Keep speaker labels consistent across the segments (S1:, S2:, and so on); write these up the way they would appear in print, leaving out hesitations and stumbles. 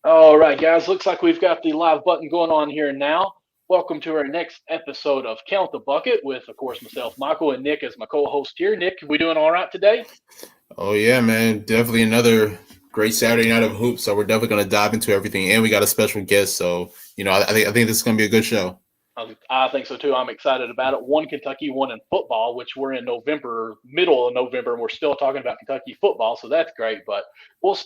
S1: All right, guys. Looks like we've got the live button going on here now. Welcome to our next episode of Count the Bucket with, of course, myself, Michael, and Nick as my co-host here. Nick, we doing all right today?
S2: Oh yeah, man! Definitely another great Saturday night of hoops. So we're definitely gonna dive into everything, and we got a special guest. So I think this is gonna be a good show.
S1: I think so too. I'm excited about it. One Kentucky, one in football, which we're in November, middle of November, and we're still talking about Kentucky football, so that's great. But we'll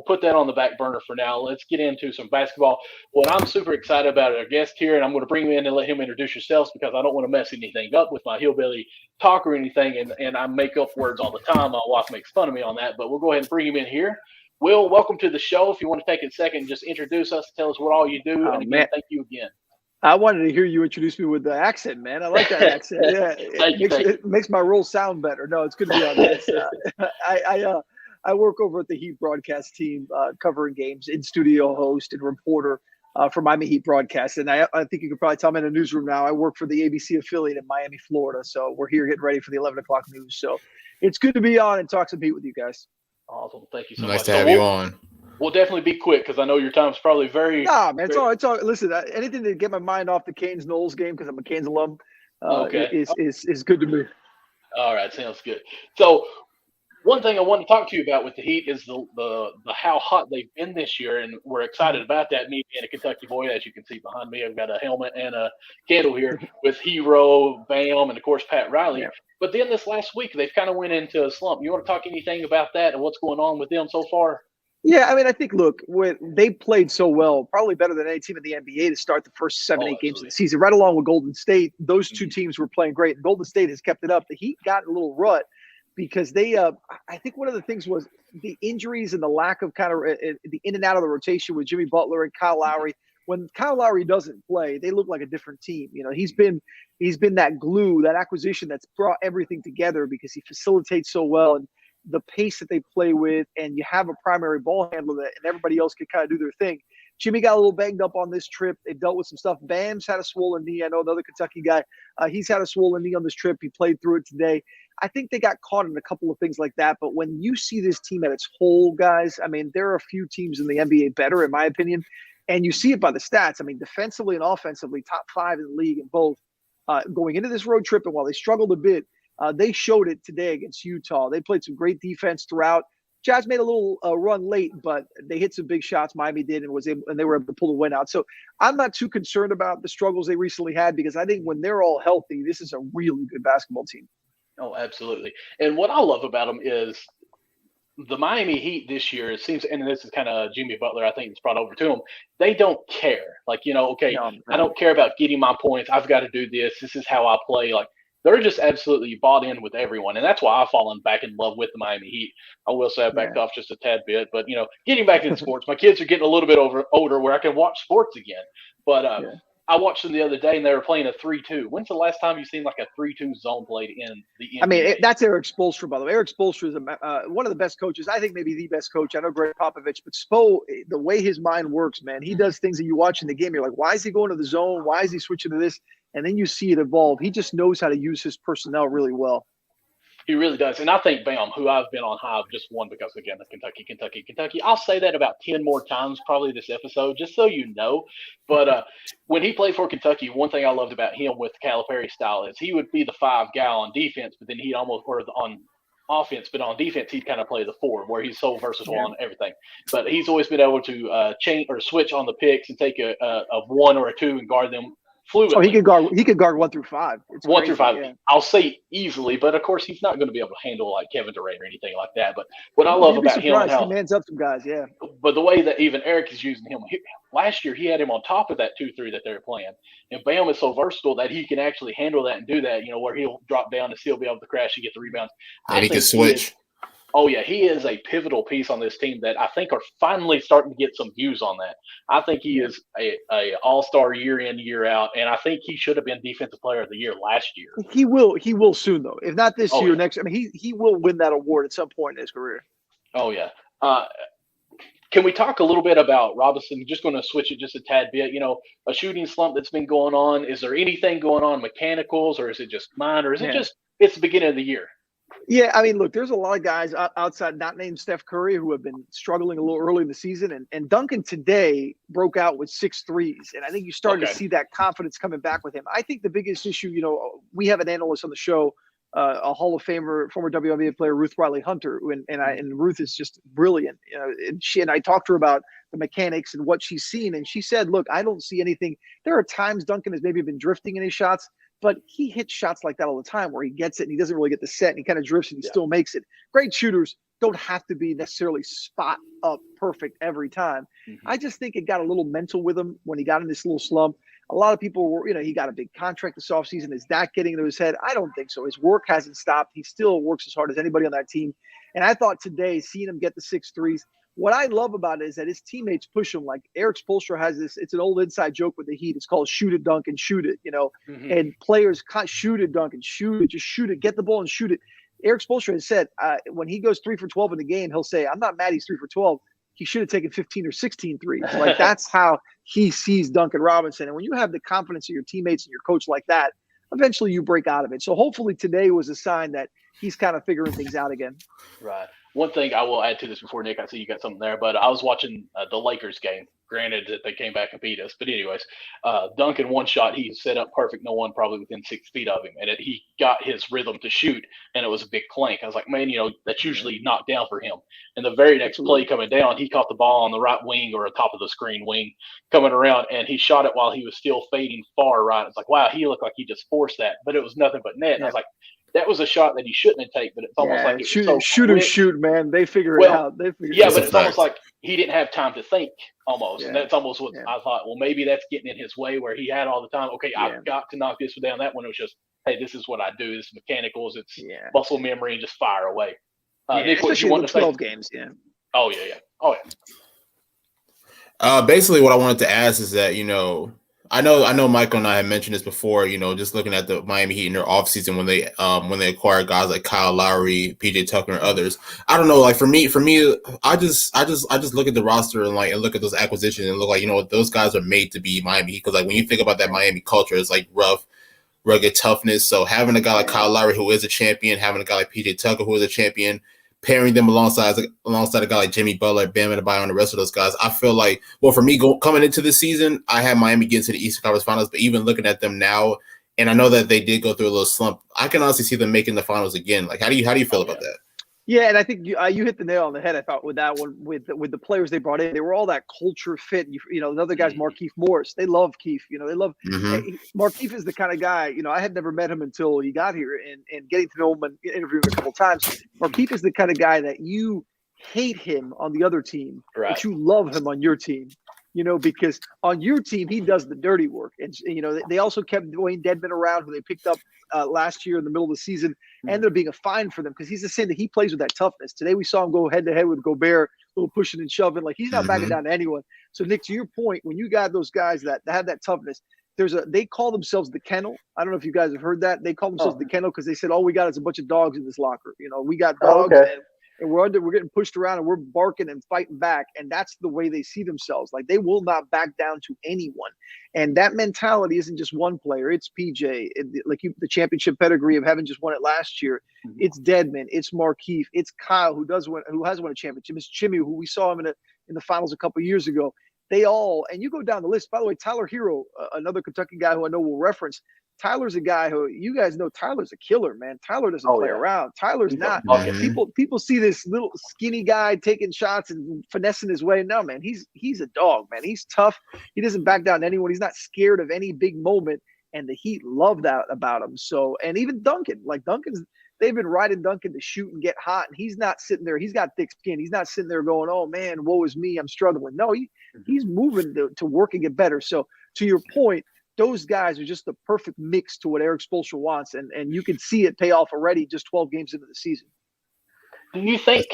S1: put that on the back burner for now. Let's get into some basketball. What I'm super excited about our guest here, and I'm going to bring him in and let him introduce yourselves because I don't want to mess anything up with my hillbilly talk or anything, and I make up words all the time. My wife makes fun of me on that, but we'll go ahead and bring him in here. Will, welcome to the show. If you want to take a second, just introduce us, tell us what all you do,
S3: Oh
S1: and again,
S3: man,
S1: thank you again.
S3: I wanted to hear you introduce me with the accent, man. I like that accent. Yeah,
S1: Thank you, thank you.
S3: it makes my role sound better. No, it's good to be on this. I work over at the Heat broadcast team, covering games, in studio host and reporter for Miami Heat broadcast. And I think you could probably tell I'm in a newsroom now. I work for the ABC affiliate in Miami, Florida. So we're here getting ready for the 11 o'clock news. So it's good to be on and talk some Heat with you guys.
S1: Awesome. Thank you so
S2: Nice
S1: much.
S2: to have you on.
S1: We'll definitely be quick because I know your time's probably very.
S3: Nah, man, it's all. Listen, anything to get my mind off the Canes Knowles game because I'm a Canes alum
S1: Okay.
S3: is good to me.
S1: All right. Sounds good. So one thing I want to talk to you about with the Heat is the how hot they've been this year, and we're excited about that. Me being a Kentucky boy, as you can see behind me, I've got a helmet and a candle here with Hero, Bam, and of course Pat Riley.
S3: Yeah.
S1: But then this last week they've kind of went into a slump. You want to talk anything about that and what's going on with them so far?
S3: Yeah, I mean, I think look, when they played so well, probably better than any team in the NBA to start the first seven,
S1: Oh,
S3: 8 games of
S1: absolutely.
S3: the season, right along with Golden State. Those two
S1: Mhm.
S3: teams were playing great, and Golden State has kept it up. The Heat got in a little rut because I think one of the things was the injuries and the lack of kind of the in and out of the rotation with Jimmy Butler and Kyle
S1: Mhm.
S3: Lowry. When Kyle Lowry doesn't play, they look like a different team. You know, he's been that glue, that acquisition that's brought everything together because he facilitates so well and the pace that they play with, and you have a primary ball handler that, and everybody else can kind of do their thing. Jimmy got a little banged up on this trip. They dealt with some stuff. Bam's had a swollen knee. I know another Kentucky guy. He's had a swollen knee on this trip. He played through it today. I think they got caught in a couple of things like that. But when you see this team at its whole, guys, I mean, there are a few teams in the NBA better, in my opinion. And you see it by the stats. I mean, defensively and offensively, top five in the league in both. Going into this road trip, and while they struggled a bit, they showed it today against Utah. They played some great defense throughout. Jazz made a little run late, but they hit some big shots. Miami did, and they were able to pull the win out. So I'm not too concerned about the struggles they recently had because I think when they're all healthy, this is a really good basketball team.
S1: Oh, absolutely. And what I love about them is the Miami Heat this year. It seems, and this is kind of Jimmy Butler. I think it's brought over to them. They don't care. Like okay,
S3: No,
S1: I
S3: no.
S1: don't care about getting my points. I've got to do this. This is how I play. Like they're just absolutely bought in with everyone, and that's why I've fallen back in love with the Miami Heat. I will say I backed
S3: Yeah.
S1: off just a tad bit, but getting back into sports, my kids are getting a little bit older where I can watch sports again. But
S3: Yeah.
S1: I watched them the other day, and they were playing a 3-2. When's the last time you seen like a 3-2 zone played in the
S3: I mean,
S1: NBA?
S3: that's Eric Spoelstra, by the way. Eric Spoelstra is one of the best coaches. I think maybe the best coach. I know Greg Popovich, but Spo, the way his mind works, man, he does things that you watch in the game. You're like, why is he going to the zone? Why is he switching to this? And then you see it evolve. He just knows how to use his personnel really well.
S1: He really does. And I think Bam, who I've been on high just won because, again, the Kentucky, Kentucky, Kentucky. I'll say that about 10 more times probably this episode, just so you know. But when he played for Kentucky, one thing I loved about him with Calipari style is he would be the five guy on defense, but then he'd almost, or on offense, but on defense, he'd kind of play the four, where he's so versatile
S3: Yeah.
S1: on everything. But he's always been able to change or switch on the picks and take a one or a two and guard them
S3: Oh, he
S1: fluidly.
S3: could guard. He could guard 1 through 5. It's
S1: One through
S3: crazy.
S1: five,
S3: Yeah.
S1: I'll say easily, but of course he's not going to be able to handle like Kevin Durant or anything like that. But what I love
S3: You'd be
S1: about him and
S3: surprised. He
S1: how,
S3: mans up some guys. Yeah.
S1: but the way that even Eric is using him, last year he had him on top of that 2-3 that they were playing, and Bam is so versatile that he can actually handle that and do that. Where he'll drop down and still be able to crash and get the rebounds. I
S2: And he can
S1: think he is.
S2: switch.
S1: Oh yeah, he is a pivotal piece on this team that I think are finally starting to get some views on that. I think he
S3: Yeah.
S1: is a all star year in year out, and I think he should have been defensive player of the year last year.
S3: He will. He will soon, though. If not this
S1: Oh
S3: year,
S1: yeah,
S3: next. I mean, he will win that award at some point in his career.
S1: oh yeah. Uh, can we talk a little bit about Robinson? Just going to switch it just a tad bit. A shooting slump that's been going on. Is there anything going on mechanicals, or is it just mine, or is it
S3: Yeah.
S1: just it's the beginning of the year?
S3: Yeah, I mean, look, there's a lot of guys outside, not named Steph Curry, who have been struggling a little early in the season. And Duncan today broke out with 6 threes. And I think you started to
S1: Okay.
S3: see that confidence coming back with him. I think the biggest issue, we have an analyst on the show, a Hall of Famer, former WNBA player, Ruth Riley Hunter. And Ruth is just brilliant. And I talked to her about the mechanics and what she's seen. And she said, look, I don't see anything. There are times Duncan has maybe been drifting in his shots, but he hits shots like that all the time where he gets it and he doesn't really get the set and he kind of drifts and he still makes it. Great shooters don't have to be necessarily spot up perfect every time.
S1: Mm-hmm.
S3: I just think it got a little mental with him when he got in this little slump. A lot of people were, he got a big contract this offseason. Is that getting into his head? I don't think so. His work hasn't stopped. He still works as hard as anybody on that team. And I thought today, seeing him get the 6 threes, what I love about it is that his teammates push him. Like Eric Spoelstra has this, it's an old inside joke with the Heat. It's called shoot it, dunk, and shoot it,
S1: Mm-hmm.
S3: and players shoot it, dunk, and shoot it, just shoot it, get the ball and shoot it. Eric Spoelstra has said when he goes 3 for 12 in the game, he'll say, I'm not mad he's 3 for 12. He should have taken 15 or 16 threes. Like that's how he sees Duncan Robinson. And when you have the confidence of your teammates and your coach like that, eventually you break out of it. So hopefully today was a sign that he's kind of figuring things out again.
S1: Right. One thing I will add to this before, Nick, I see you got something there, but I was watching the Lakers game. Granted that they came back and beat us, but anyways, Duncan, one shot, he set up perfect, no one probably within 6 feet of him, and he got his rhythm to shoot, and it was a big clank. I was like, man, that's usually knocked down for him. And the very next play coming down, he caught the ball on the right wing or top of the screen wing coming around, and he shot it while he was still fading far right. It's like, wow, he looked like he just forced that, but it was nothing but net. And I was like, that was a shot that he shouldn't have taken, but it's almost like it was
S3: shooters shoot, man. They figure it out. But
S1: it's almost like he didn't have time to think almost. Yeah. And that's almost what I thought. Well, maybe that's getting in his way where he had all the time. Okay, I've got to knock this one down. That one was just, hey, this is what I do. This is mechanicals. It's muscle memory and just fire away. Nick, what you want to say?
S3: 12 games, yeah.
S1: Oh, yeah. Oh,
S2: yeah. Basically, what I wanted to ask is that, I know Michael and I had mentioned this before, just looking at the Miami Heat in their offseason when they acquired guys like Kyle Lowry, PJ Tucker, and others. I don't know, like for me, I just look at the roster and look at those acquisitions and look like, those guys are made to be Miami Heat. Because like when you think about that Miami culture, it's like rough, rugged toughness. So having a guy like Kyle Lowry who is a champion, having a guy like PJ Tucker who is a champion, pairing them alongside a guy like Jimmy Butler, Bam Adebayo, and the rest of those guys, I feel like, well, for me, coming into this season, I had Miami get to the Eastern Conference Finals, but even looking at them now, and I know that they did go through a little slump, I can honestly see them making the finals again. Like, how do you feel about that?
S3: Yeah, and I think you hit the nail on the head. I thought with that one, with the players they brought in, they were all that culture fit. Another guy's Markieff Morris. They love Keith. They love Markieff is the kind of guy. I had never met him until he got here, and getting to know him and interviewing him a couple times. Markieff is the kind of guy that you hate him on the other team, but you love him on your team. Because on your team he does the dirty work, and they also kept Dwayne Dedmon around, who they picked up last year in the middle of the season, ended up being a fine for them because he's the same that he plays with that toughness. Today we saw him go head to head with Gobert, a little pushing and shoving, like he's not backing down to anyone. So Nick, to your point, when you got those guys that have that toughness, they call themselves the kennel. I don't know if you guys have heard that. They call themselves the kennel because they said all we got is a bunch of dogs in this locker. We got dogs. And we're getting pushed around and we're barking and fighting back. And that's the way they see themselves. Like they will not back down to anyone. And that mentality isn't just one player. It's PJ, the championship pedigree of having just won it last year. Mm-hmm. It's Dedmon. It's Markieff. It's Kyle, who has won a championship. It's Jimmy, who we saw him in the finals a couple of years ago. They all, and you go down the list. By the way, Tyler Hero, another Kentucky guy who I know we'll reference. Tyler's a guy who you guys know. Tyler's a killer, man. Tyler doesn't play around. Tyler's not. People see this little skinny guy taking shots and finessing his way. No, man, he's a dog, man. He's tough. He doesn't back down to anyone. He's not scared of any big moment. And the Heat love that about him. So, and even Duncan, they've been riding Duncan to shoot and get hot, and he's not sitting there. He's got thick skin. He's not sitting there going, "Oh man, woe is me, I'm struggling." No, he's moving to work and get better. So, to your point, those guys are just the perfect mix to what Eric Spoelstra wants, and you can see it pay off already just 12 games into the season.
S1: Do you think,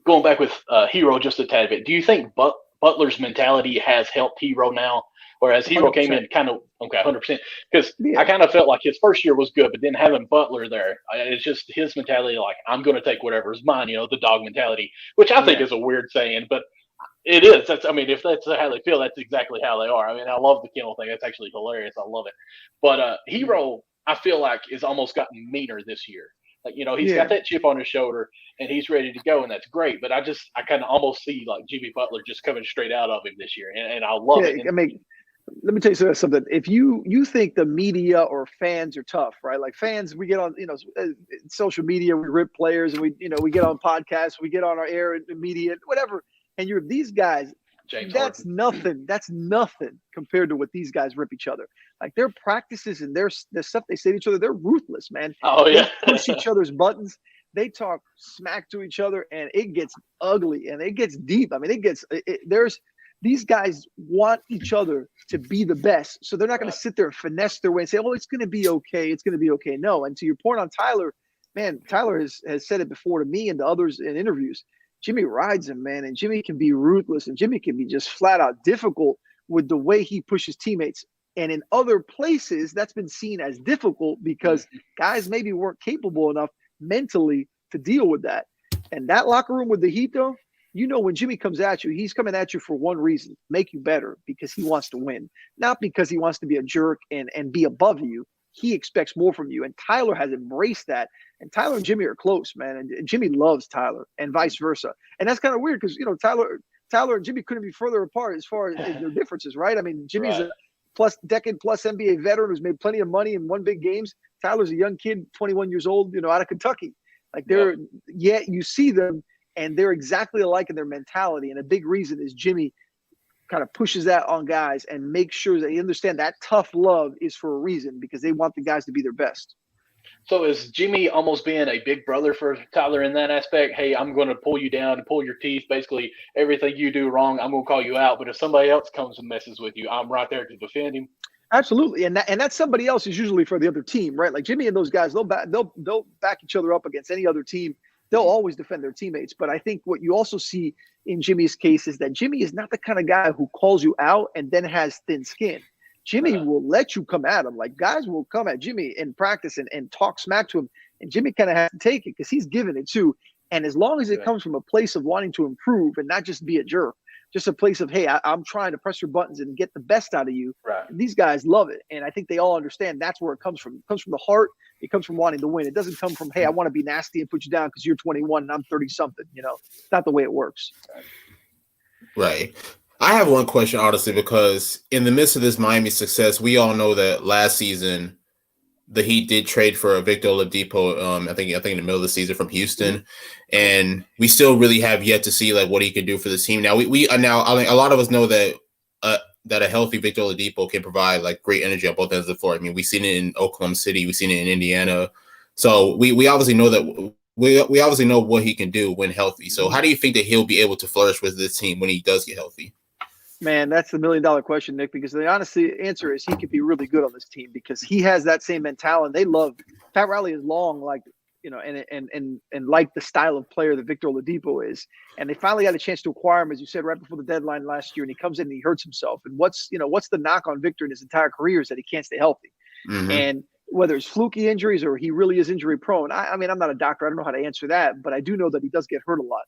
S1: going back with Hero just a tad bit, do you think Butler's mentality has helped Hero now? Whereas Hero 100%. Came in kind of, 100%. Because I kind of felt like his first year was good, but then having Butler there, it's just his mentality, like, I'm going to take whatever's mine, the dog mentality, which I think is a weird saying, but it is. If that's how they feel, that's exactly how they are. I love the kennel thing. That's actually hilarious. I love it. But Hero, I feel like, is almost gotten meaner this year. Like, he's got that chip on his shoulder and he's ready to go, and that's great. But I kind of almost see like Jimmy Butler just coming straight out of him this year, and I love it.
S3: I mean, let me tell you something. If you think the media or fans are tough, right? Like fans, we get on social media, we rip players, and we get on podcasts, we get on our air and media, whatever. And you're these guys. That's nothing. That's nothing compared to what these guys rip each other. Like their practices and their stuff they say to each other, they're ruthless, man.
S1: Oh yeah,
S3: they push each other's buttons. They talk smack to each other, and it gets ugly and it gets deep. I mean, these guys want each other to be the best, so they're not going to sit there and finesse their way and say, "Oh, it's going to be okay. It's going to be okay." No. And to your point on Tyler, man, Tyler has said it before to me and to others in interviews. Jimmy rides him, man, and Jimmy can be ruthless, and Jimmy can be just flat out difficult with the way he pushes teammates. And in other places, that's been seen as difficult because guys maybe weren't capable enough mentally to deal with that. And that locker room with the Heat, though, when Jimmy comes at you, he's coming at you for one reason: make you better, because he wants to win, not because he wants to be a jerk and be above you. He expects more from you, and Tyler has embraced that. And Tyler and Jimmy are close, man, and Jimmy loves Tyler, and vice versa. And that's kind of weird because Tyler and Jimmy couldn't be further apart as far as their differences, right? I mean, Jimmy's a decade plus NBA veteran who's made plenty of money and won big games. Tyler's a young kid, 21 years old, out of Kentucky. Like you see them, and they're exactly alike in their mentality. And a big reason is Jimmy kind of pushes that on guys and makes sure that they understand that tough love is for a reason, because they want the guys to be their best.
S1: So is Jimmy almost being a big brother for Tyler in that aspect? Hey, I'm going to pull you down and pull your teeth. Basically, everything you do wrong, I'm going to call you out. But if somebody else comes and messes with you, I'm right there to defend him.
S3: Absolutely, and that somebody else is usually for the other team, right? Like Jimmy and those guys, they'll back each other up against any other team. They'll always defend their teammates. But I think what you also see in Jimmy's case is that Jimmy is not the kind of guy who calls you out and then has thin skin. Jimmy will let you come at him. Like guys will come at Jimmy in practice and talk smack to him. And Jimmy kind of has to take it because he's given it too. And as long as it comes from a place of wanting to improve and not just be a jerk, just a place of, hey, I'm trying to press your buttons and get the best out of you.
S1: Right.
S3: These guys love it. And I think they all understand that's where it comes from. It comes from the heart. It comes from wanting to win. It doesn't come from, hey, I want to be nasty and put you down because you're 21 and I'm 30 something. It's not the way it works.
S2: Right. I have one question, honestly, because in the midst of this Miami success, we all know that last season the Heat did trade for Victor Oladipo. I think in the middle of the season from Houston, and we still really have yet to see like what he can do for this team. Now we a lot of us know that a healthy Victor Oladipo can provide like great energy on both ends of the floor. I mean, we've seen it in Oklahoma City, we've seen it in Indiana, so we obviously know that. We obviously know what he can do when healthy. So how do you think that he'll be able to flourish with this team when he does get healthy?
S3: Man, that's the $1 million question, Nick, because the honest answer is he could be really good on this team because he has that same mentality. They love Pat Riley is long, like, and like the style of player that Victor Oladipo is. And they finally got a chance to acquire him, as you said, right before the deadline last year. And he comes in and he hurts himself. And what's the knock on Victor in his entire career is that he can't stay healthy. Mm-hmm. And whether it's fluky injuries or he really is injury prone. I mean, I'm not a doctor. I don't know how to answer that, but I do know that he does get hurt a lot.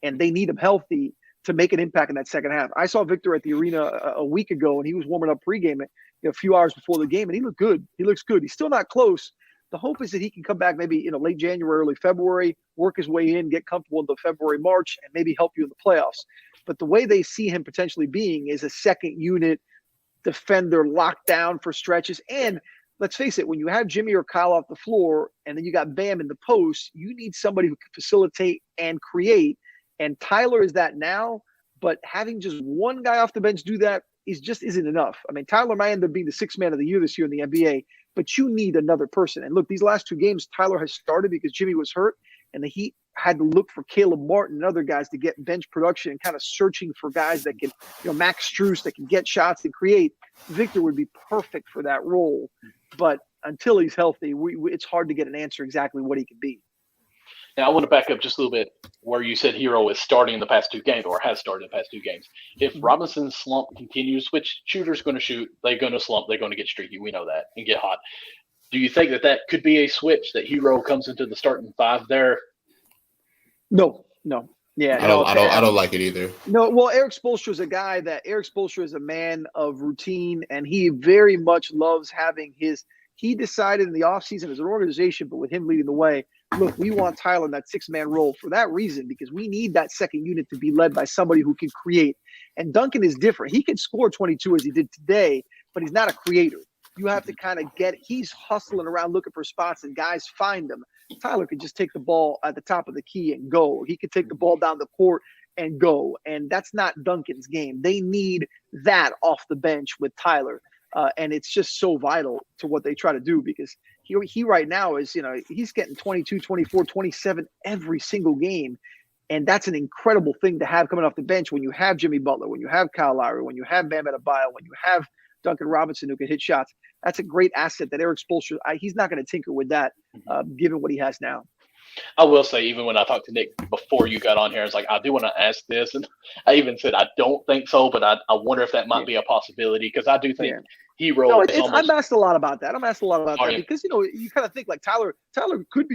S3: And they need him healthy to make an impact in that second half. I saw Victor at the arena a week ago, and he was warming up pregame a few hours before the game, and he looked good. He looks good. He's still not close. The hope is that he can come back maybe late January, early February, work his way in, get comfortable in the February, March, and maybe help you in the playoffs. But the way they see him potentially being is a second unit defender locked down for stretches. And let's face it, when you have Jimmy or Kyle off the floor and then you got Bam in the post, you need somebody who can facilitate and create. And Tyler is that now, but having just one guy off the bench do that isn't enough. I mean, Tyler might end up being the sixth man of the year this year in the NBA, but you need another person. And look, these last two games, Tyler has started because Jimmy was hurt, and the Heat had to look for Caleb Martin and other guys to get bench production and kind of searching for guys that can, Max Strus that can get shots and create. Victor would be perfect for that role, but until he's healthy, it's hard to get an answer exactly what he can be.
S1: Now, I want to back up just a little bit where you said Hero is starting the past two games or has started the past two games. If Robinson's slump continues, which shooter's going to shoot, they're going to slump, they're going to get streaky. We know that, and get hot. Do you think that could be a switch that Hero comes into the starting five there?
S3: No. Yeah,
S2: I don't like it either.
S3: No, well, Eric Spoelstra is a man of routine, and he very much loves having he decided in the offseason as an organization, but with him leading the way, look, we want Tyler in that 6-man role for that reason, because we need that second unit to be led by somebody who can create. And Duncan is different. He can score 22 as he did today, but he's not a creator. You have to kind of he's hustling around looking for spots and guys find him. Tyler can just take the ball at the top of the key and go. He could take the ball down the court and go. And that's not Duncan's game. They need that off the bench with Tyler. And it's just so vital to what they try to do, because he right now is, he's getting 22, 24, 27 every single game. And that's an incredible thing to have coming off the bench when you have Jimmy Butler, when you have Kyle Lowry, when you have Bam Adebayo, when you have Duncan Robinson who can hit shots. That's a great asset that Eric Spoelstra, he's not going to tinker with that, given what he has now.
S1: I will say, even when I talked to Nick before you got on here, I was like, I do want to ask this. And I even said, I don't think so, but I wonder if that might be a possibility, because I do think Hero.
S3: No, I'm asked a lot about that. Because, you kind of think like Tyler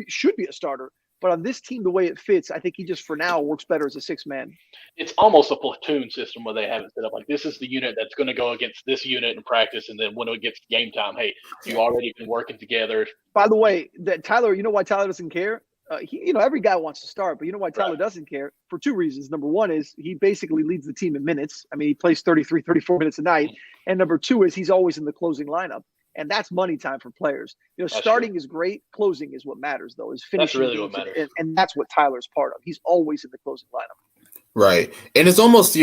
S3: should be a starter. But on this team, the way it fits, I think he just for now works better as a 6-man.
S1: It's almost a platoon system where they have it set up like, this is the unit that's going to go against this unit in practice, and then when it gets game time, hey, you already been working together.
S3: By the way, that Tyler, you know why Tyler doesn't care? Every guy wants to start, but you know why Tyler doesn't care? For two reasons. Number one is he basically leads the team in minutes. I mean, he plays 33, 34 minutes a night. And number two is he's always in the closing lineup. And that's money time for players. Starting is great. Closing is what matters, though, is finishing.
S1: That's really what matters.
S3: And that's what Tyler's part of. He's always in the closing lineup.
S2: Right. And it's almost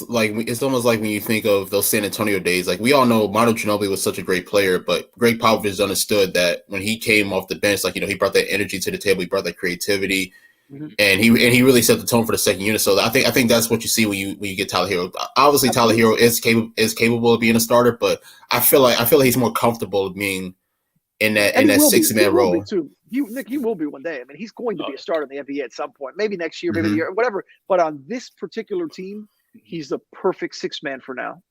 S2: like when you think of those San Antonio days, like we all know Manu Ginobili was such a great player, but Greg Popovich understood that when he came off the bench, he brought that energy to the table, he brought that creativity, and he really set the tone for the second unit. So I think that's what you see when you get Tyler Hero. Obviously, Tyler Hero is capable of being a starter, but I feel like he's more comfortable being in that 6-man role.
S3: Nick, he will be one day. I mean, he's going to be a starter in the NBA at some point. Maybe next year, maybe the year, whatever. But on this particular team, he's the perfect 6-man for now.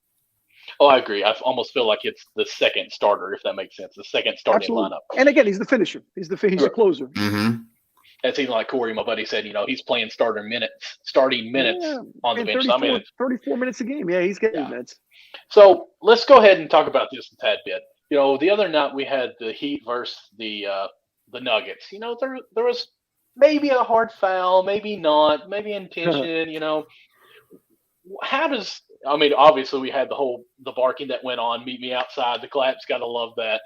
S1: Oh, I agree. I almost feel like it's the second starter, if that makes sense. The second starting lineup.
S3: And again, he's the finisher. He's a closer.
S2: Mm-hmm.
S1: That's even like Corey, my buddy, said, he's playing starting minutes on the bench.
S3: 34 minutes a game. Yeah, he's getting minutes.
S1: So let's go ahead and talk about this a tad bit. The other night we had the Heat versus the Nuggets. There was maybe a hard foul, maybe not, maybe intention. Obviously we had the barking that went on, meet me outside, the claps, gotta love that.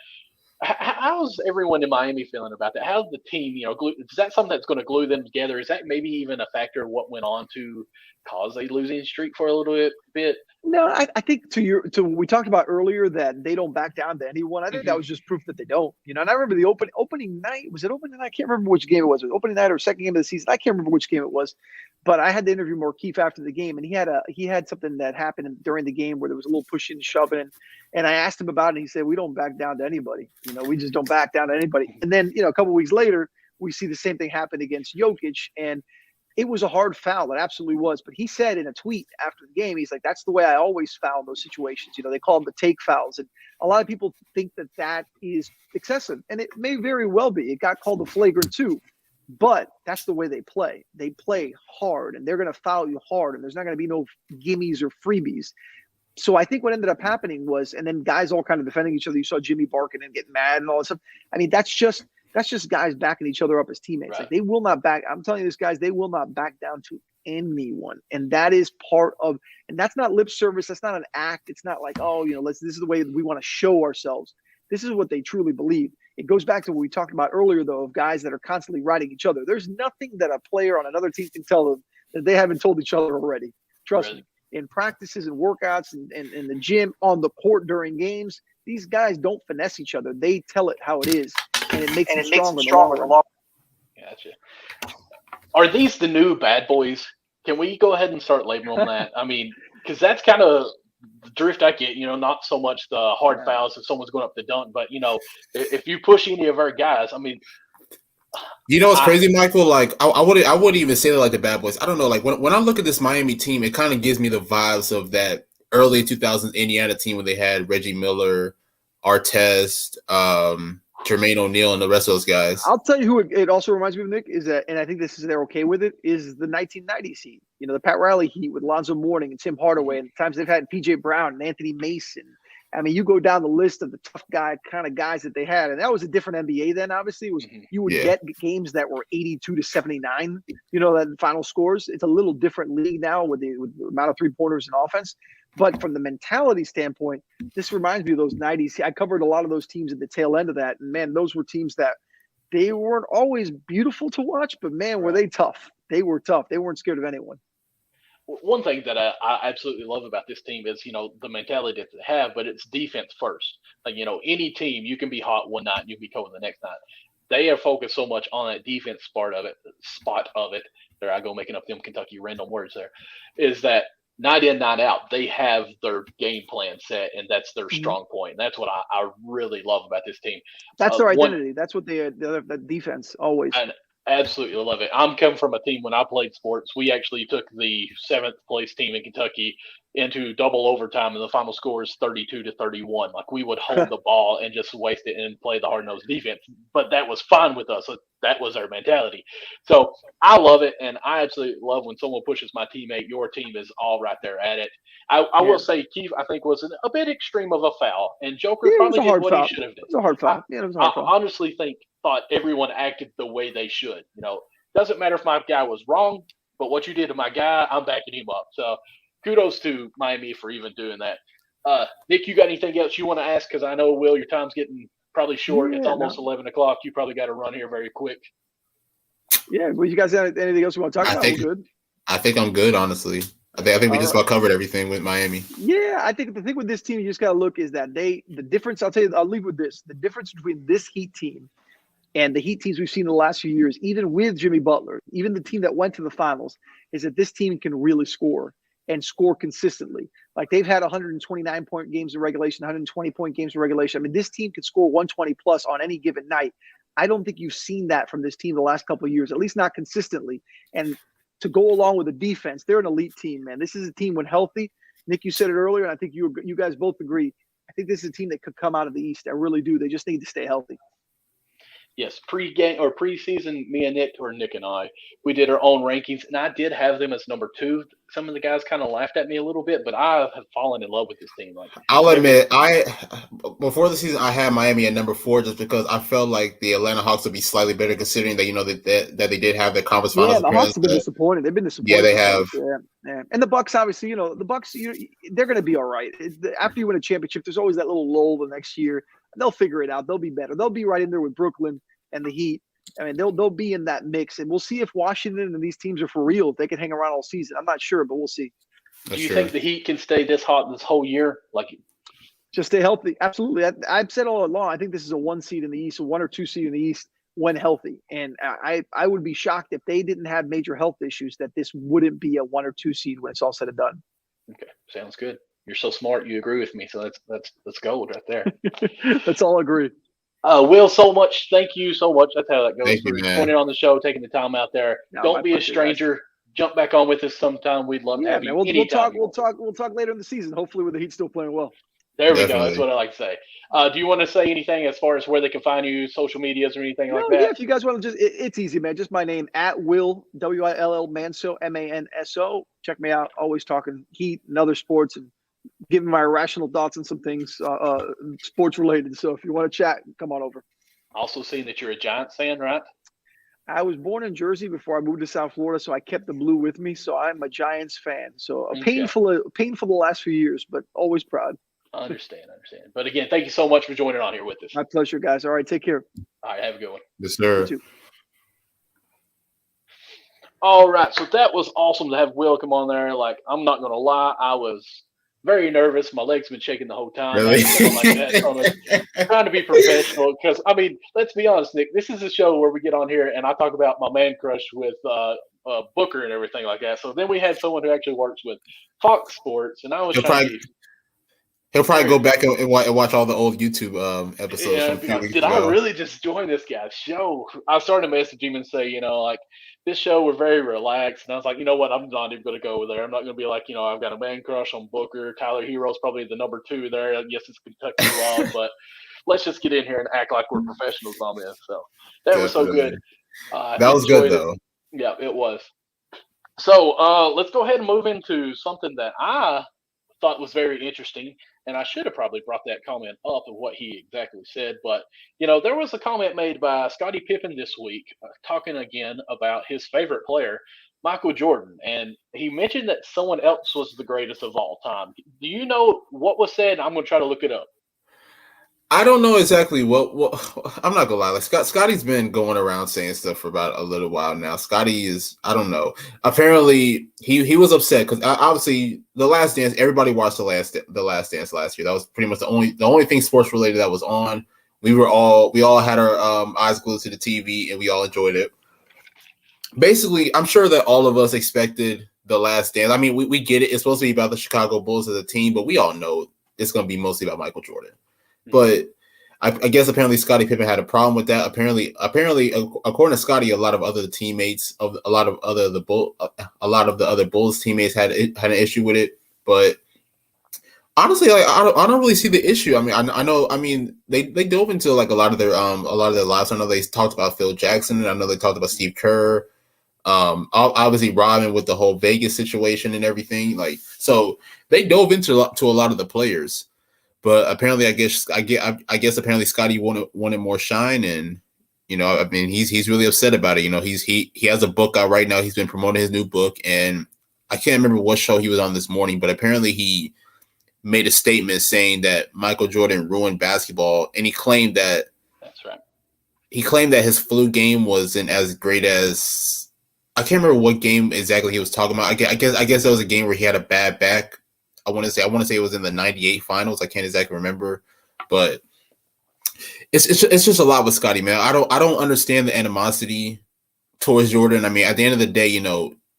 S1: How's everyone in Miami feeling about that? How's the team, is that something that's going to glue them together? Is that maybe even a factor of what went on to cause a losing streak for a little bit?
S3: No, I think to what we talked about earlier, that they don't back down to anyone. I think that was just proof that they don't. And I remember the opening night. Was it opening night? I can't remember which game it was. It was opening night or second game of the season. I can't remember which game it was. But I had to interview Markieff after the game, and he had something that happened during the game where there was a little pushing and shoving, and I asked him about it, and he said, "We don't back down to anybody. We just don't back down to anybody." And then a couple of weeks later, we see the same thing happen against Jokic, and it was a hard foul. It absolutely was. But he said in a tweet after the game, he's like, "That's the way I always foul in those situations." They call them the take fouls, and a lot of people think that is excessive, and it may very well be. It got called a flagrant 2. But that's the way they play. They play hard, and they're going to foul you hard, and there's not going to be no gimmies or freebies. So I think what ended up happening was, and then guys all kind of defending each other. You saw Jimmy barking and getting mad and all that stuff. I mean, that's just guys backing each other up as teammates.
S1: Right.
S3: Like, they will not back. I'm telling you this, guys, they will not back down to anyone. And that is part of, and that's not lip service. That's not an act. It's not like, this is the way that we want to show ourselves. This is what they truly believe. It goes back to what we talked about earlier, though, of guys that are constantly riding each other. There's nothing that a player on another team can tell them that they haven't told each other already. Trust me. In practices and workouts and in the gym, on the court during games, these guys don't finesse each other. They tell it how it is, and it makes them stronger.
S1: Gotcha. Are these the new bad boys? Can we go ahead and start labeling that? I mean, because that's kind of the drift I get, not so much the hard fouls if someone's going up to dunk, but if you push any of our guys, I mean,
S2: what's crazy, Michael? Like, I wouldn't even say that like the bad boys. I don't know. Like when I look at this Miami team, it kind of gives me the vibes of that early 2000s Indiana team when they had Reggie Miller, Artest, Jermaine O'Neal, and the rest of those guys.
S3: I'll tell you who it also reminds me of, Nick, is that, and I think they're okay with it, is the 1990s Heat. The Pat Riley Heat with Lonzo Mourning and Tim Hardaway, and the times they've had PJ Brown and Anthony Mason I mean, you go down the list of the tough guy kind of guys that they had, and that was a different NBA then. Obviously, it was you would get games that were 82-79. That final scores. It's a little different league now with the amount of 3-pointers and offense. But from the mentality standpoint, this reminds me of those 90s. I covered a lot of those teams at the tail end of that, and man, those were teams that they weren't always beautiful to watch, but man, were they tough. They were tough. They weren't scared of anyone.
S1: One thing that I absolutely love about this team is, the mentality that they have, but it's defense first. Like, any team, you can be hot one night and you can be cold the next night. They are focused so much on that defense spot of it. There I go making up them Kentucky random words there, is that night in, night out, they have their game plan set, and that's their strong point. And that's what I really love about this team.
S3: That's their identity. That's what the defense always.
S1: And absolutely love it. I'm coming from a team when I played sports. We actually took the 7th place team in Kentucky into double overtime, and the final score is 32-31. Like, we would hold the ball and just waste it and play the hard-nosed defense. But that was fine with us. That was our mentality. So I love it, and I absolutely love when someone pushes my teammate. Your team is all right there at it. I will say Keith, I think, was a bit extreme of a foul, and Joker probably did what he should have done.
S3: It was a hard foul. It was a hard foul.
S1: I honestly thought everyone acted the way they should. Doesn't matter if my guy was wrong, but what you did to my guy, I'm backing him up. So kudos to Miami for even doing that. Nick, you got anything else you want to ask? Because I know, Will, your time's getting probably short. It's almost 11 o'clock. You probably got to run here very quick.
S3: Yeah. Well, you guys have anything else you want to talk about? Good.
S2: I think I'm good, honestly. I think we just about covered everything with Miami.
S3: Yeah, I think the thing with this team you just got to look is that the difference, I'll leave with this. The difference between this Heat team and the Heat teams we've seen in the last few years, even with Jimmy Butler, even the team that went to the finals, is that this team can really score and score consistently. Like, they've had 129-point games in regulation, 120-point games in regulation. I mean, this team can score 120 plus on any given night. I don't think you've seen that from this team the last couple of years, at least not consistently. And to go along with the defense, they're an elite team, man. This is a team when healthy. Nick, you said it earlier, and I think you guys both agree. I think this is a team that could come out of the East. I really do. They just need to stay healthy.
S1: Yes, pre-game or preseason, me and Nick and I, we did our own rankings, and I did have them as number 2. Some of the guys kind of laughed at me a little bit, but I have fallen in love with this team. Like,
S2: I'll admit, before the season, I had Miami at number 4 just because I felt like the Atlanta Hawks would be slightly better, considering that that they did have the conference finals.
S3: Yeah, the Hawks have been disappointed. They've been disappointed.
S2: Yeah, they have.
S3: Yeah. And the Bucks, obviously, the Bucks, they're going to be all right. After you win a championship, there's always that little lull the next year. They'll figure it out. They'll be better. They'll be right in there with Brooklyn and the Heat. I mean, they'll be in that mix, and we'll see if Washington and these teams are for real, if they can hang around all season. I'm not sure, but we'll see.
S1: Do you think the Heat can stay this hot this whole year? Like,
S3: just stay healthy? Absolutely. I've said all along, I think this is a 1 seed in the East, a 1 or 2 seed in the East when healthy. And I would be shocked if they didn't have major health issues that this wouldn't be a 1 or 2 seed when it's all said and done.
S1: Okay, sounds good. You're so smart. You agree with me, so that's gold right there.
S3: Let's all agree.
S1: Will, so much. Thank you so much. That's how that goes.
S2: Thank you, man.
S1: Joining on the show, taking the time out there.
S3: No,
S1: don't be a stranger.
S3: Guys.
S1: Jump back on with us sometime. We'd love to have you.
S3: We'll talk later in the season. Hopefully, with the Heat still playing well.
S1: There we go. That's what I like to say. Do you want to say anything as far as where they can find you, social medias or anything like that?
S3: Yeah, if you guys want to it's easy, man. Just my name, @Will, WILL, Manso, MANSO. Check me out. Always talking Heat and other sports and giving my irrational thoughts on some things sports related. So if you want to chat, come on over.
S1: Also seeing that you're a Giants fan, right?
S3: I was born in Jersey before I moved to South Florida, so I kept the blue with me. So I'm a Giants fan. So painful the last few years, but always proud.
S1: I understand. But again, thank you so much for joining on here with us.
S3: My pleasure, guys. All right, take care.
S1: All right, have a good one.
S2: Yes, sir.
S3: You too.
S1: All right, so that was awesome to have Will come on there. Like, I'm not going to lie, I was very nervous. My legs been shaking the whole time.
S2: Really?
S1: Trying to be professional because, I mean, let's be honest, Nick. This is a show where we get on here and I talk about my man crush with Booker and everything like that. So then we had someone who actually works with Fox Sports, and I was
S2: He'll probably go back and watch all the old YouTube episodes.
S1: Yeah,
S2: from a few weeks
S1: did
S2: ago.
S1: I really just join this guy's show? I started to message him and say, like, this show, we're very relaxed. And I was like, you know what? I'm not even going to go over there. I'm not going to be like, I've got a man crush on Booker. Tyler Hero's probably the number 2 there. Yes, it's Kentucky Law, but let's just get in here and act like we're professionals on this. So that was so good.
S2: That was good, though.
S1: Yeah, it was. So let's go ahead and move into something that I thought was very interesting, and I should have probably brought that comment up of what he exactly said. But there was a comment made by Scottie Pippen this week, talking again about his favorite player, Michael Jordan, and he mentioned that someone else was the greatest of all time. Do you know what was said? I'm going to try to look it up.
S2: I don't know exactly what I'm not gonna lie. Like Scottie's been going around saying stuff for about a little while now. Scottie is, I don't know. Apparently he was upset because obviously The Last Dance. Everybody watched the Last Dance last year. That was pretty much the only thing sports related that was on. We all had our eyes glued to the TV and we all enjoyed it. Basically, I'm sure that all of us expected The Last Dance. I mean, we get it. It's supposed to be about the Chicago Bulls as a team, but we all know it's going to be mostly about Michael Jordan. But I guess apparently Scottie Pippen had a problem with that. Apparently, according to Scottie, a lot of other teammates of a lot of the other Bulls teammates had an issue with it. But honestly, like I don't really see the issue. I mean, I know. I mean, they dove into like a lot of their lives. I know they talked about Phil Jackson, and I know they talked about Steve Kerr. Obviously Robin with the whole Vegas situation and everything. Like, so they dove into a lot of the players. But apparently, I guess apparently Scottie wanted more shine, and I mean he's really upset about it. He has a book out right now. He's been promoting his new book, and I can't remember what show he was on this morning, but apparently he made a statement saying that Michael Jordan ruined basketball, and he claimed that
S1: that's right.
S2: He claimed that his flu game wasn't as great as I can't remember what game exactly he was talking about. I guess that was a game where he had a bad back. I want to say it was in the '98 finals. I can't exactly remember, but it's just a lot with Scottie, man. I don't understand the animosity towards Jordan. I mean, at the end of the day,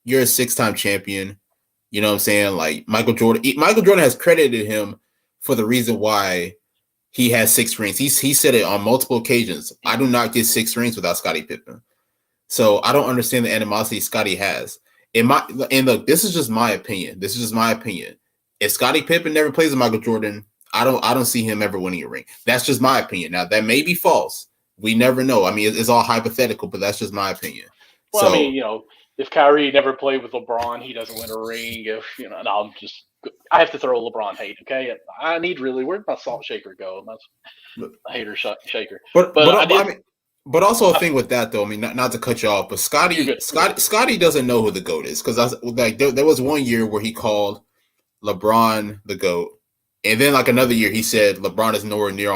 S2: you're a 6-time champion. You know what I'm saying? Like Michael Jordan has credited him for the reason why he has 6 rings. He said it on multiple occasions. I do not get 6 rings without Scottie Pippen. So I don't understand the animosity Scottie has. And look, this is just my opinion. If Scottie Pippen never plays with Michael Jordan, I don't see him ever winning a ring. That's just my opinion. Now that may be false. We never know. I mean, it's all hypothetical, but that's just my opinion.
S1: Well, I mean, if Kyrie never played with LeBron, he doesn't win a ring. If I have to throw LeBron hate. Okay, where'd my salt shaker go? That's a hater shaker.
S2: But also a thing with that though. I mean, not to cut you off, but Scottie doesn't know who the GOAT is because there was one year where he called LeBron the GOAT, and then like another year he said LeBron is nowhere near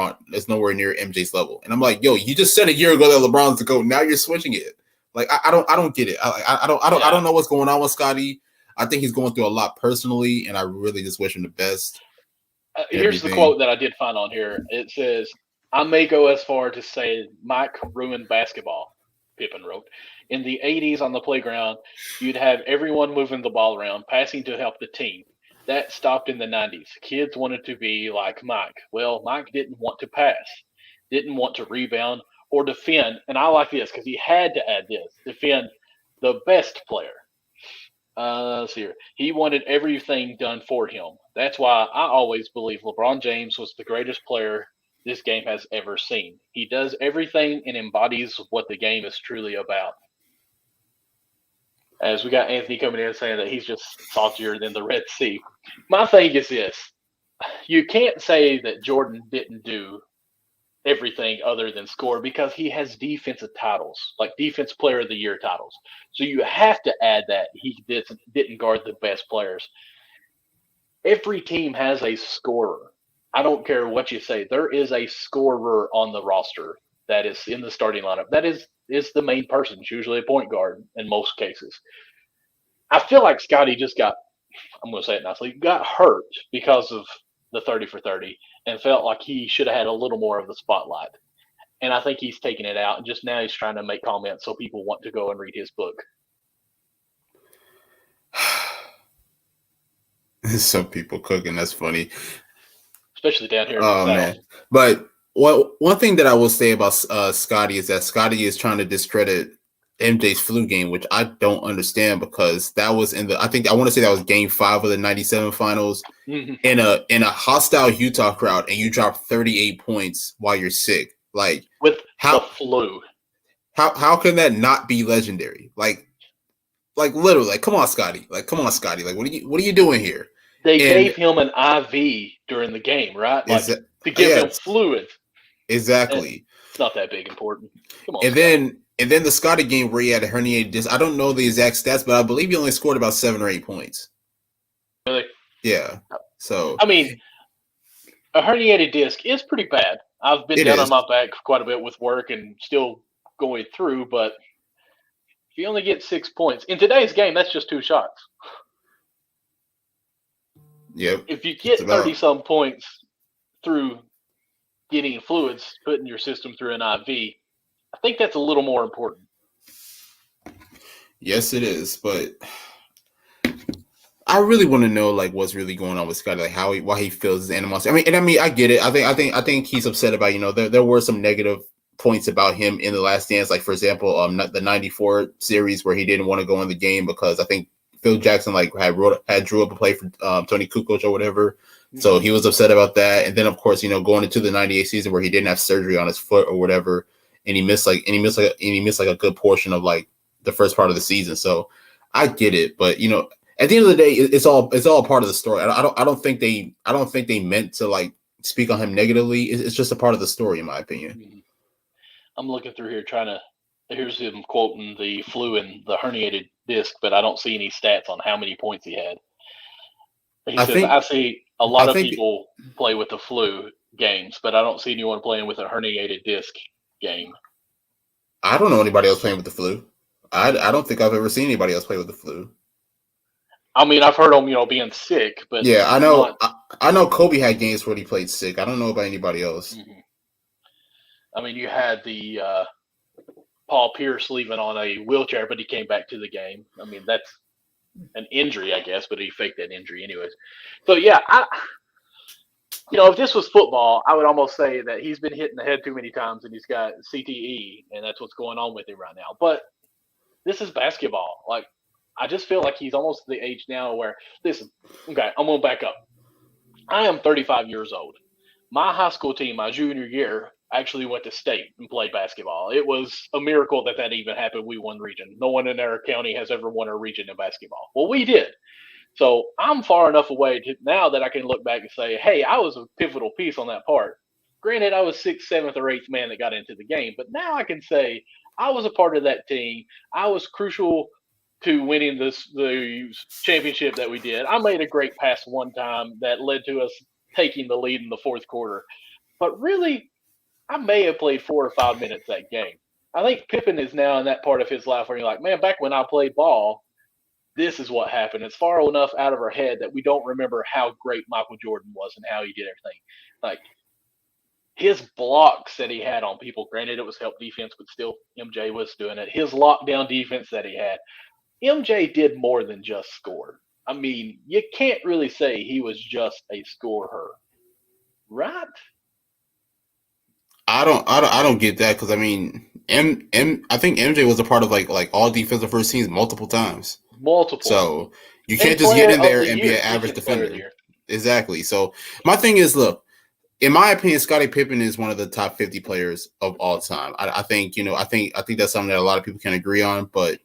S2: MJ's level, and I'm like, yo, you just said a year ago that LeBron's the GOAT. Now you're switching it. Like I don't get it. I don't know what's going on with Scottie. I think he's going through a lot personally, and I really just wish him the best.
S1: Here's the quote that I did find on here. It says, "I may go as far to say Mike ruined basketball," Pippen wrote. "In the 80s on the playground, you'd have everyone moving the ball around, passing to help the team. That stopped in the 90s. Kids wanted to be like Mike. Well, Mike didn't want to pass, didn't want to rebound or defend." And I like this because he had to add this: defend the best player. Let's see here. He wanted everything done for him. That's why I always believe LeBron James was the greatest player this game has ever seen. He does everything and embodies what the game is truly about. As we got Anthony coming in saying that he's just saltier than the Red Sea. My thing is this. You can't say that Jordan didn't do everything other than score because he has defensive titles, like Defense Player of the Year titles. So you have to add that he didn't guard the best players. Every team has a scorer. I don't care what you say. There is a scorer on the roster that is in the starting lineup. That is the main person. It's usually a point guard in most cases. I feel like Scottie just I'm going to say it nicely, got hurt because of the 30 for 30 and felt like he should have had a little more of the spotlight. And I think he's taking it out. And just now he's trying to make comments so people want to go and read his book.
S2: Some people cooking. That's funny.
S1: Especially down here.
S2: Oh, man. But one thing that I will say about Scottie is that Scottie is trying to discredit MJ's flu game, which I don't understand because that was I want to say that was game 5 of the 97 finals in a hostile Utah crowd, and you dropped 38 points while you're sick. Like
S1: with the flu.
S2: How can that not be legendary? Like literally, like come on, Scottie. Like what are you doing here?
S1: They gave him an IV during the game, right? Like to give him fluids.
S2: Exactly.
S1: It's not that big important. Come on.
S2: And then the Scottie game where he had a herniated disc. I don't know the exact stats, but I believe he only scored about 7 or 8 points.
S1: Really?
S2: Yeah. So
S1: I mean, a herniated disc is pretty bad. I've been down on my back quite a bit with work and still going through, but if you only get 6 points in today's game, that's just 2 shots.
S2: Yep.
S1: If you get 30-some points through getting fluids put in your system through an IV, I think that's a little more important.
S2: Yes, it is, but I really want to know like what's really going on with Scottie, like why he feels his animosity. I mean, I get it. I think he's upset about, you know, there were some negative points about him in the Last Dance, like for example, the '94 series where he didn't want to go in the game because I think Phil Jackson like had drew up a play for Tony Kukoc or whatever. So he was upset about that. And then of course, you know, going into the '98 season where he didn't have surgery on his foot or whatever, and he missed like a good portion of like the first part of the season. So I get it, but you know, at the end of the day, it's all part of the story. I don't think they meant to like speak on him negatively. It's just a part of the story, in my opinion.
S1: I'm looking through here here's him quoting the flu and the herniated disc, but I don't see any stats on how many points he had. I see a lot of people play with the flu games, but I don't see anyone playing with a herniated disc game.
S2: I don't know anybody else playing with the flu. I don't think I've ever seen anybody else play with the flu.
S1: I mean, I've heard them, you know, being sick, but
S2: yeah, I know. I know Kobe had games where he played sick. I don't know about anybody else.
S1: Mm-hmm. I mean, you had the Paul Pierce leaving on a wheelchair, but he came back to the game. I mean, that's an injury, I guess, but he faked that injury anyways. So yeah, if this was football, I would almost say that he's been hit in the head too many times and he's got CTE, and that's what's going on with him right now. But this is basketball. Like, I just feel like he's almost the age now where, listen, okay, I'm going to back up. I am 35 years old. My high school team, my junior year, actually went to state and played basketball. It was a miracle that even happened. We won region. No one in our county has ever won a region in basketball. Well, we did. So I'm far enough away now that I can look back and say, hey, I was a pivotal piece on that part. Granted, I was 6th, 7th, or 8th man that got into the game, but now I can say I was a part of that team. I was crucial to winning the championship that we did. I made a great pass one time that led to us taking the lead in the 4th quarter. But really, I may have played 4 or 5 minutes that game. I think Pippen is now in that part of his life where you're like, man, back when I played ball, this is what happened. It's far enough out of our head that we don't remember how great Michael Jordan was and how he did everything. Like, his blocks that he had on people, granted it was help defense, but still MJ was doing it. His lockdown defense that he had. MJ did more than just score. I mean, you can't really say he was just a scorer, right?
S2: I don't get that because I mean, I think MJ was a part of like all defensive first teams multiple times. So you can't just get in there and be an average defender. Exactly. So my thing is, look, in my opinion, Scottie Pippen is one of the top 50 players of all time. I think that's something that a lot of people can agree on. But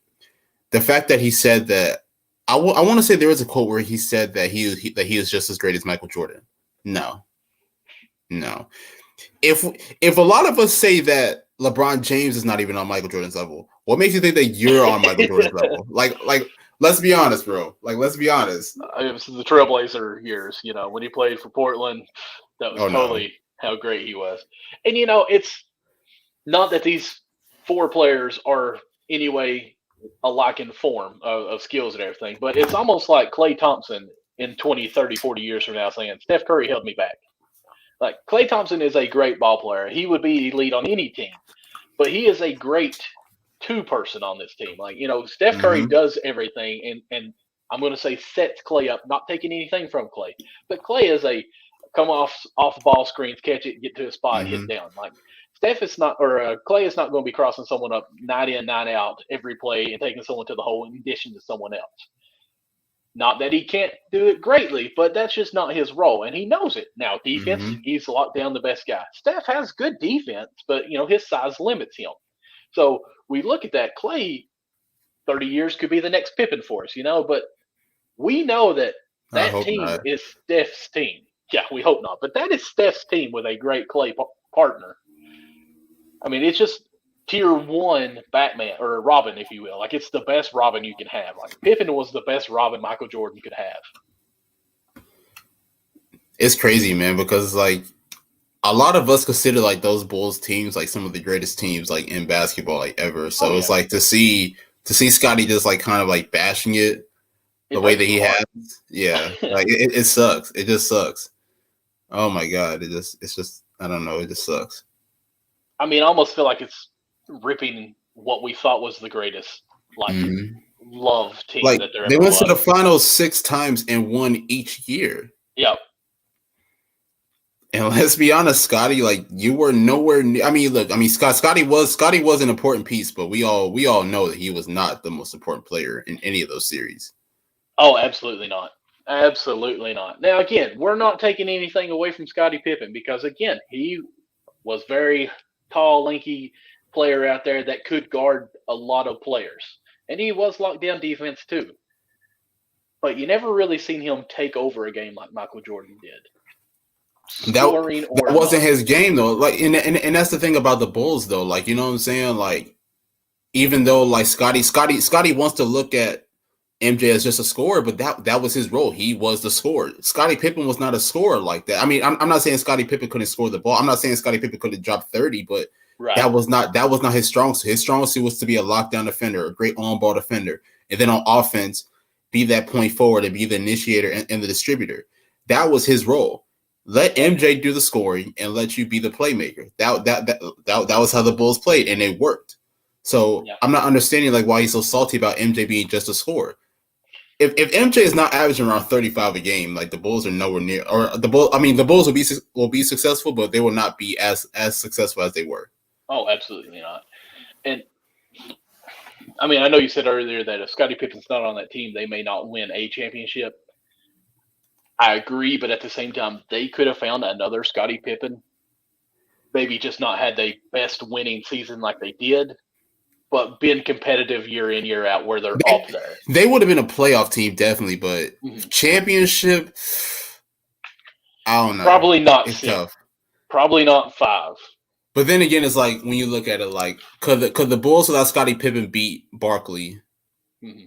S2: the fact that he said that, I want to say there was a quote where he said that he is just as great as Michael Jordan. No. If a lot of us say that LeBron James is not even on Michael Jordan's level, what makes you think that you're on Michael Jordan's level? Like, let's be honest, bro. Like, let's be honest.
S1: It was the Trailblazer years, when he played for Portland. That was totally how great he was. And, it's not that these 4 players are anyway alike in form of skills and everything, but it's almost like Klay Thompson in 20, 30, 40 years from now saying, Steph Curry held me back. Like, Klay Thompson is a great ball player. He would be elite on any team, but he is a great 2-person on this team. Like, Steph Curry does everything, and I'm going to say sets Klay up, not taking anything from Klay, but Klay is a come off ball screens, catch it, get to a spot, hit down. Like, Steph is not, or Klay is not going to be crossing someone up 9 in, 9 out every play and taking someone to the hole in addition to someone else. Not that he can't do it greatly, but that's just not his role, and he knows it. Now, defense, he's locked down the best guy. Steph has good defense, but, his size limits him. So we look at that. Klay, 30 years could be the next Pippen for us, but we know that
S2: I
S1: That
S2: hope
S1: team
S2: not.
S1: is Steph's team. Yeah, we hope not. But that is Steph's team with a great Clay partner. I mean, it's just tier one Batman or Robin, if you will. Like, it's the best Robin you can have. Like, Pippen was the best Robin Michael Jordan could have.
S2: It's crazy, man, because like a lot of us consider like those Bulls teams like some of the greatest teams like in basketball like ever. So it's like to see Scottie just like kind of like bashing it the way that he has. Yeah, like it sucks. It just sucks. Oh my god, it's just I don't know. It just sucks.
S1: I mean, I almost feel like it's ripping what we thought was the greatest like love team
S2: like
S1: that there
S2: they
S1: ever
S2: went
S1: was.
S2: to the finals 6 times and won each year.
S1: Yep.
S2: And let's be honest, Scottie, like you were nowhere near. I mean, look, I mean, Scottie was an important piece, but we all know that he was not the most important player in any of those series.
S1: Oh, absolutely not. Absolutely not. Now, again, we're not taking anything away from Scottie Pippen because, again, he was very tall, lanky player out there that could guard a lot of players, and he was locked down defense too. But you never really seen him take over a game like Michael Jordan did.
S2: That wasn't his game though. Like, and that's the thing about the Bulls though. Like, you know what I'm saying? Like, even though like Scottie wants to look at MJ as just a scorer, but that was his role. He was the scorer. Scottie Pippen was not a scorer like that. I mean, I'm not saying Scottie Pippen couldn't score the ball. I'm not saying Scottie Pippen could have dropped 30, but that was not his strong suit. His strong suit was to be a lockdown defender, a great on-ball defender, and then on offense, be that point forward and be the initiator and the distributor. That was his role. Let MJ do the scoring and let you be the playmaker. That was how the Bulls played, and it worked. So I'm not understanding like why he's so salty about MJ being just a scorer. If MJ is not averaging around 35 a game, like the Bulls are nowhere near, or the Bulls will be successful, but they will not be as successful as they were.
S1: Oh, absolutely not. And I mean, I know you said earlier that if Scottie Pippen's not on that team, they may not win a championship. I agree, but at the same time, they could have found another Scottie Pippen. Maybe just not had the best winning season like they did, but been competitive year in, year out where they're up there.
S2: They would have been a playoff team, definitely, but championship, I don't know.
S1: Probably not
S2: it's
S1: 6.
S2: Tough.
S1: Probably not 5.
S2: But then again, it's like when you look at it, like could the Bulls without Scottie Pippen beat Barkley? Mm-hmm.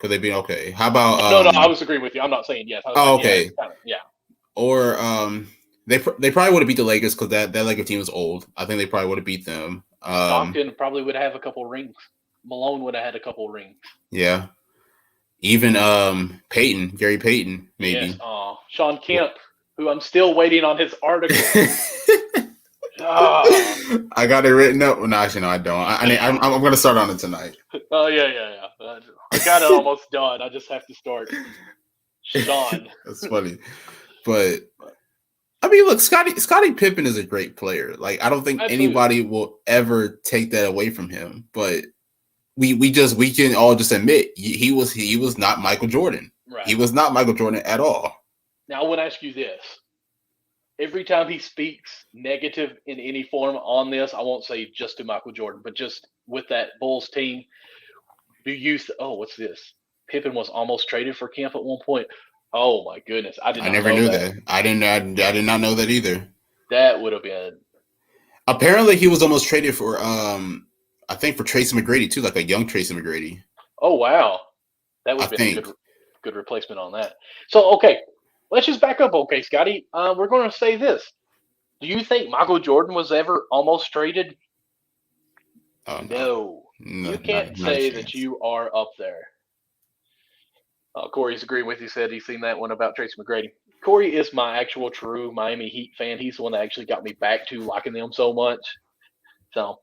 S2: Could they be okay? How about
S1: no? I was agreeing with you. I'm not saying yes.
S2: Okay.
S1: Yeah.
S2: Or they probably would have beat the Lakers because that Lakers team was old. I think they probably would have beat them.
S1: Stockton probably would have a couple rings. Malone would have had a couple rings.
S2: Yeah. Even Gary Payton, maybe.
S1: Yes. Sean Kemp, who I'm still waiting on his article.
S2: I got it written up. Well, no, actually, no, I don't. I'm going to start on it tonight.
S1: Oh, yeah. I got it almost done. I just have to start. Sean.
S2: That's funny. But, I mean, look, Scottie Pippen is a great player. Like, I don't think anybody will ever take that away from him. But we can all just admit he was not Michael Jordan. Right. He was not Michael Jordan at all.
S1: Now, I want to ask you this. Every time he speaks negative in any form on this, I won't say just to Michael Jordan, but just with that Bulls team, what's this? Pippen was almost traded for Kemp at one point. Oh my goodness, I never knew that.
S2: I did not know that either.
S1: That would have been.
S2: Apparently, he was almost traded for I think for Tracy McGrady too, like a young Tracy McGrady.
S1: Oh wow, that would be a good replacement on that. So okay. Let's just back up, okay, Scottie. We're going to say this. Do you think Michael Jordan was ever almost traded? No. You can't say that you are up there. Corey's agreeing with you, said he's seen that one about Tracy McGrady. Corey is my actual true Miami Heat fan. He's the one that actually got me back to liking them so much. So,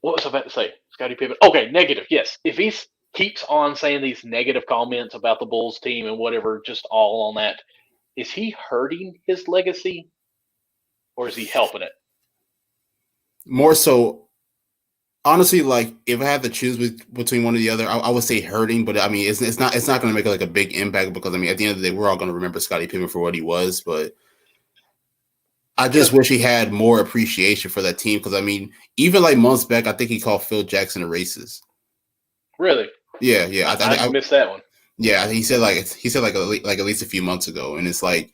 S1: what was I about to say? Scottie Pippen. Okay, negative, yes. If he's keeps on saying these negative comments about the Bulls team and whatever, just all on that, is he hurting his legacy or is he helping it?
S2: More so, honestly, like if I had to choose between one or the other, I would say hurting. But I mean, it's not going to make like a big impact because I mean, at the end of the day, we're all going to remember Scottie Pippen for what he was. But I just wish he had more appreciation for that team because I mean, even like months back, I think he called Phil Jackson a racist.
S1: Really?
S2: Yeah.
S1: I missed that one.
S2: Yeah, he said like at least a few months ago, and it's like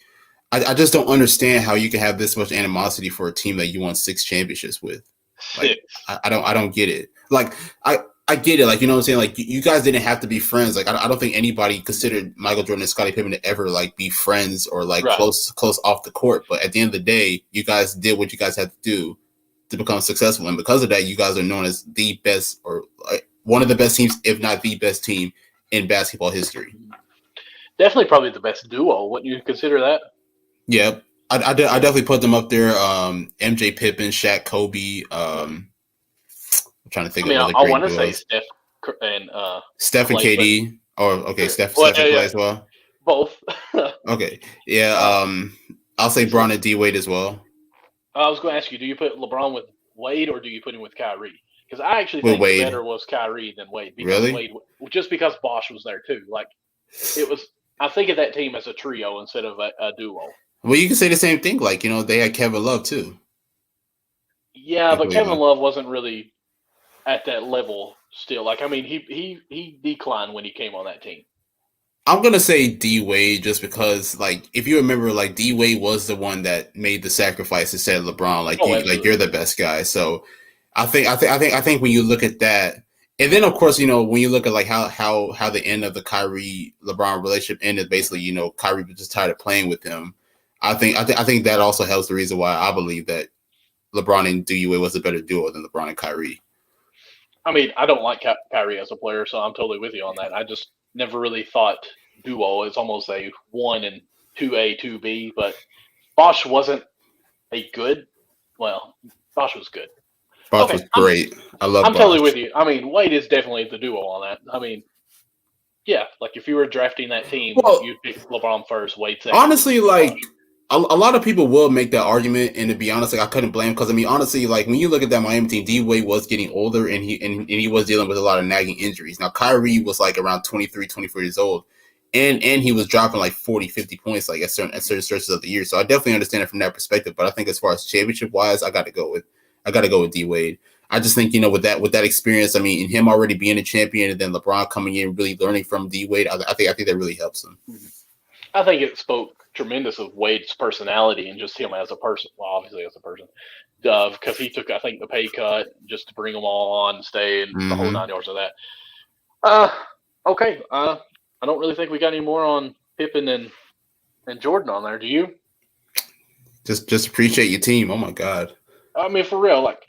S2: I just don't understand how you can have this much animosity for a team that you won 6 championships with. Like
S1: 6.
S2: I don't get it. Like I get it. Like, you know what I'm saying? Like, you guys didn't have to be friends. Like, I don't think anybody considered Michael Jordan and Scottie Pippen to ever like be friends or like
S1: Right.
S2: close off the court. But at the end of the day, you guys did what you guys had to do to become successful, and because of that, you guys are known as the best or like, one of the best teams, if not the best team in basketball history.
S1: Definitely, probably the best duo. Wouldn't you consider that?
S2: Yeah, I definitely put them up there. MJ Pippen, Shaq, Kobe. I'm trying to think
S1: I mean,
S2: of other
S1: I
S2: great
S1: want to say
S2: duos.
S1: Steph and
S2: Steph and
S1: Clay, but
S2: KD. Or okay,
S1: well,
S2: Steph and Clay as well.
S1: both.
S2: Okay, yeah.
S1: uh,
S2: I'll say
S1: so
S2: Bron and D Wade as well.
S1: I was going to ask you: do you put LeBron with Wade, or do you put him with Kyrie? Because I actually
S2: With
S1: think the
S2: Wade,
S1: better was Kyrie than Wade, because
S2: really?
S1: Wade, just because Bosch was there too. Like it was, I think of that team as a trio instead of a duo.
S2: Well, you can say the same thing. Like, you know, they had Kevin Love too.
S1: Yeah,
S2: In
S1: but Kevin
S2: Cleveland.
S1: Love wasn't really at that level still. Like, I mean, he declined when he came on that team.
S2: I'm gonna say D Wade just because, like, if you remember, like D Wade was the one that made the sacrifice and said LeBron,
S1: Oh,
S2: like
S1: absolutely.
S2: you're the best guy. So I think when you look at that, and then of course, you know, when you look at like how the end of the Kyrie LeBron relationship ended, basically, you know, Kyrie was just tired of playing with him. I think that also helps the reason why I believe that LeBron and D Wade was a better duo than LeBron and Kyrie.
S1: I mean, I don't like Kyrie as a player, so I'm totally with you on that. I just never really thought duo is almost a 1 and 2A, 2B, but Bosch wasn't a good. Well, Bosch was good.
S2: Bosh
S1: Okay,
S2: was great. I love
S1: I'm totally with
S2: Bosh.
S1: you. I mean, Wade is definitely the duo on that. I mean, yeah, like if you were drafting that team,
S2: Well,
S1: you'd pick LeBron first, Wade second, then
S2: honestly,
S1: you'd pick Bosch.
S2: like a lot of people will make that argument, and to be honest, like I couldn't blame because I mean, honestly, like when you look at that Miami team, D Wade was getting older, and he was dealing with a lot of nagging injuries. Now Kyrie was like around 23, 24 years old, and he was dropping like 40, 50 points like at certain stretches of the year. So I definitely understand it from that perspective. But I think as far as championship wise, I got to go with D Wade. I just think, you know, with that experience, I mean, and him already being a champion, and then LeBron coming in really learning from D Wade, I think that really helps him.
S1: I think it spoke tremendous of Wade's personality and just him as a person. Well, obviously as a person, because he took, I think, the pay cut just to bring them all on and stay and the whole
S2: Mm-hmm.
S1: 9 yards of that. Uh, okay. I don't really think we got any more on Pippen and Jordan on there. Do you?
S2: Just appreciate your team. Oh my God.
S1: I mean, for real, like,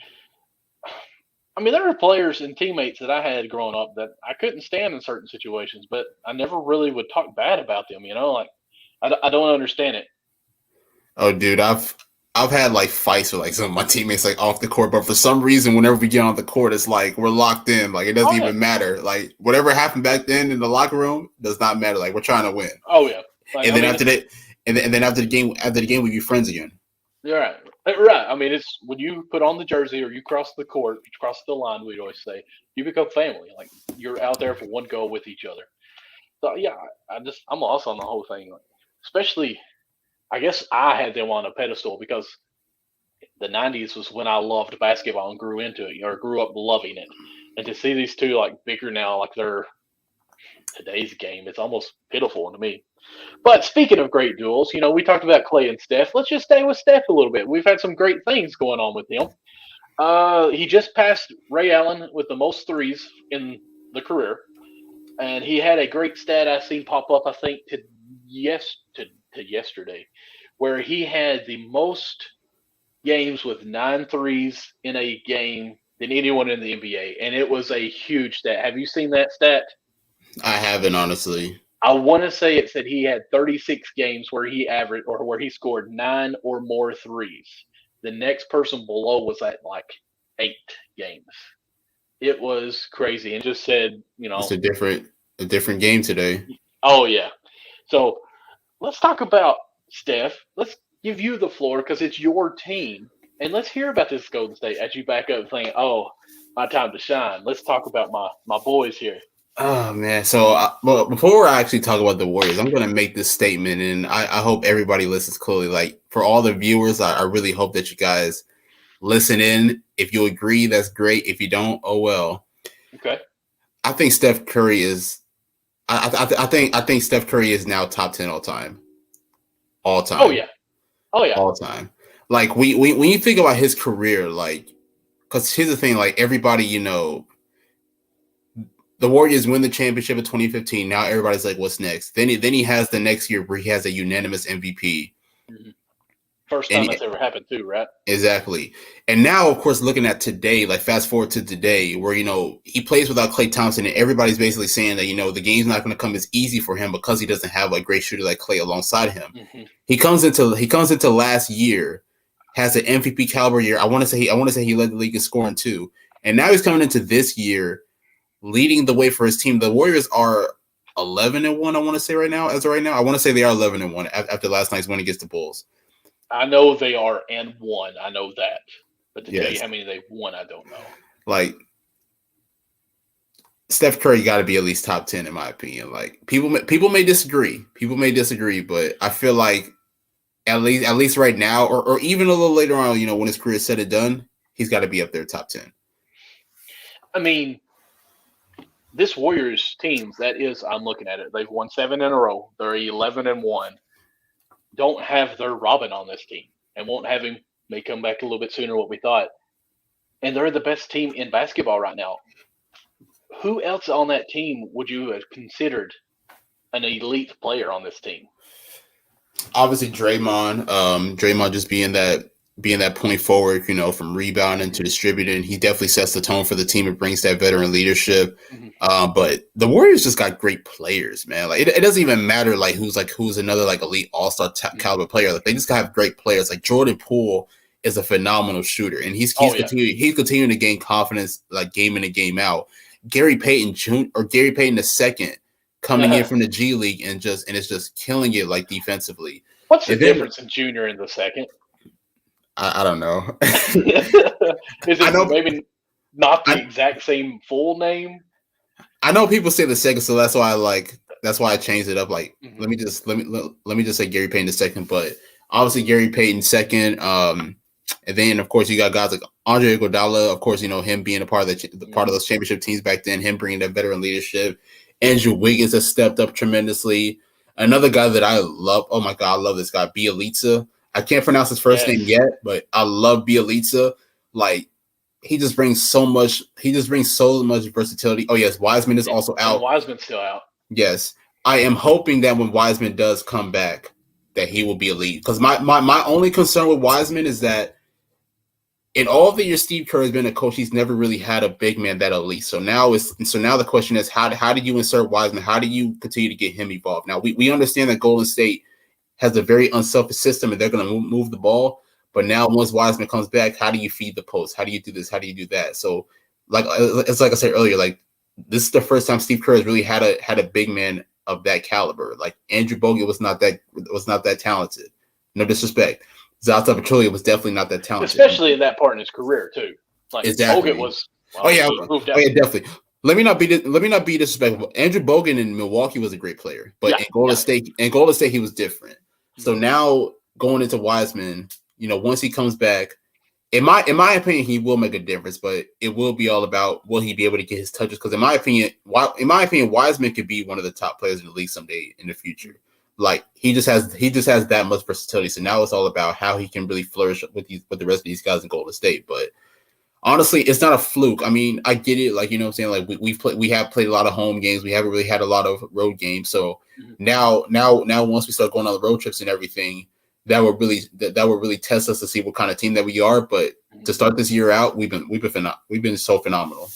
S1: I mean, there were players and teammates that I had growing up that I couldn't stand in certain situations, but I never really would talk bad about them. You know, like I don't understand it.
S2: Oh, dude, I've had like fights with like some of my teammates like off the court, but for some reason, whenever we get on the court, it's like we're locked in. Like it doesn't
S1: Oh yeah,
S2: even matter. Like whatever happened back then in the locker room does not matter. Like we're trying to win.
S1: oh yeah. Like
S2: And
S1: I
S2: then
S1: mean,
S2: after that, and then after the game, we be friends again.
S1: you're right. Right. I mean, it's when you put on the jersey or you cross the court, you cross the line. We'd always say you become family. Like you're out there for one goal with each other. So yeah, I'm lost on the whole thing. Like, especially, I guess I had them on a pedestal because the '90s was when I loved basketball and grew into it, or grew up loving it. And to see these two like bigger now, like they're today's game, it's almost pitiful to me. But speaking of great duels, you know, we talked about Clay and Steph. Let's just stay with Steph a little bit. We've had some great things going on with him. He just passed Ray Allen with the most threes in the career, and he had a great stat I seen pop up. I think to yesterday, where he had the most games with 9 threes in a game than anyone in the NBA, and it was a huge stat. Have you seen that stat?
S2: I haven't honestly.
S1: I want to say it said he had 36 games where he averaged or where he scored 9 or more threes. The next person below was at like 8 games. It was crazy, and just said, you
S2: It's
S1: know,
S2: a different game today.
S1: oh yeah. So let's talk about Steph. Let's give you the floor because it's your team, and let's hear about this Golden State as you back up, thinking, "Oh, my time to shine." Let's talk about my boys here.
S2: Oh man! So, well, before I actually talk about the Warriors, I'm going to make this statement, and I hope everybody listens clearly. Like for all the viewers, I really hope that you guys listen in. If you agree, that's great. If you don't, oh well.
S1: Okay.
S2: I think Steph Curry is I think Steph Curry is now top 10 all
S1: Oh
S2: time,
S1: yeah, oh yeah.
S2: all time. Like when you think about his career, like, because here's the thing, like everybody, the Warriors win the championship in 2015. Now everybody's like, what's next? Then he has the next year where he has a unanimous MVP.
S1: Mm-hmm. First
S2: And
S1: time that's ever happened too, right?
S2: exactly. And now, of course, looking at today, like fast forward to today, where he plays without Klay Thompson, and everybody's basically saying that the game's not going to come as easy for him because he doesn't have a great shooter like Klay alongside him.
S1: Mm-hmm.
S2: He comes into last year, has an MVP caliber year. I want to say he led the league in scoring too, and now he's coming into this year leading the way for his team. The Warriors are 11-1. I want to say right now, as of right now, I want to say they are 11-1 after last night's win against the Bulls.
S1: I know they are and won. I know that, but to tell you
S2: Yes.
S1: how many they've won, I don't know.
S2: Like Steph Curry got to be at least top 10 in my opinion. Like people may disagree. But I feel like at least right now, or even a little later on, when his career is said and done, he's got to be up there top 10.
S1: I mean, this Warriors team, I'm looking at it. They've won 7 in a row. They're 11-1. Don't have their Robin on this team, and won't have him. May come back a little bit sooner than what we thought. And they're the best team in basketball right now. Who else on that team would you have considered an elite player on this team?
S2: Obviously, Draymond. Draymond just being that point forward, from rebounding to distributing. He definitely sets the tone for the team and brings that veteran leadership. Mm-hmm. But the Warriors just got great players, man. Like it doesn't even matter like who's another like elite all-star caliber player. Like they just have great players. Like Jordan Poole is a phenomenal shooter, and he's continuing to gain confidence like game in and game out. Gary Payton II coming in from the G League and it's just killing it like defensively.
S1: What's the difference in Junior and the second?
S2: I don't know.
S1: Is it maybe not the exact same full name?
S2: I know people say the second, so that's why I changed it up. Like, mm-hmm. let me just say Gary Payton II, but obviously Gary Payton II. And then of course you got guys like Andre Iguodala, of course, him being a part of part of those championship teams back then, him bringing that veteran leadership. Andrew Wiggins has stepped up tremendously. Another guy that I love, oh my God, I love this guy, Bielitsa. I can't pronounce his first name yet, but I love Bielitsa. Like, he just brings so much versatility. Oh yes, Wiseman is also out.
S1: Wiseman's still out.
S2: Yes. I am hoping that when Wiseman does come back, that he will be elite. Because my only concern with Wiseman is that in all the years Steve Kerr has been a coach, he's never really had a big man that elite. So now the question is, how do you insert Wiseman? How do you continue to get him involved? Now we understand that Golden State has a very unselfish system and they're going to move the ball. But now once Wiseman comes back, how do you feed the post? How do you do this? How do you do that? So it's like I said earlier, like this is the first time Steve Kerr has really had a big man of that caliber. Like Andrew Bogut was not that talented. No disrespect. Zalta Pachulia was definitely not that talented.
S1: Especially in that part in his career too. Like
S2: exactly.
S1: Bogut was
S2: definitely. Let me not be disrespectful. Andrew Bogut in Milwaukee was a great player, but in Golden State he was different. So now going into Wiseman, once he comes back, in my opinion, he will make a difference, but it will be all about will he be able to get his touches? Because in my opinion, Wiseman could be one of the top players in the league someday in the future. Like he just has that much versatility. So now it's all about how he can really flourish with the rest of these guys in Golden State. But honestly, it's not a fluke. I mean, I get it. Like, what I'm saying? Like we have played a lot of home games. We haven't really had a lot of road games. So now once we start going on the road trips and everything, that would really test us to see what kind of team that we are. But to start this year out, we've been so phenomenal.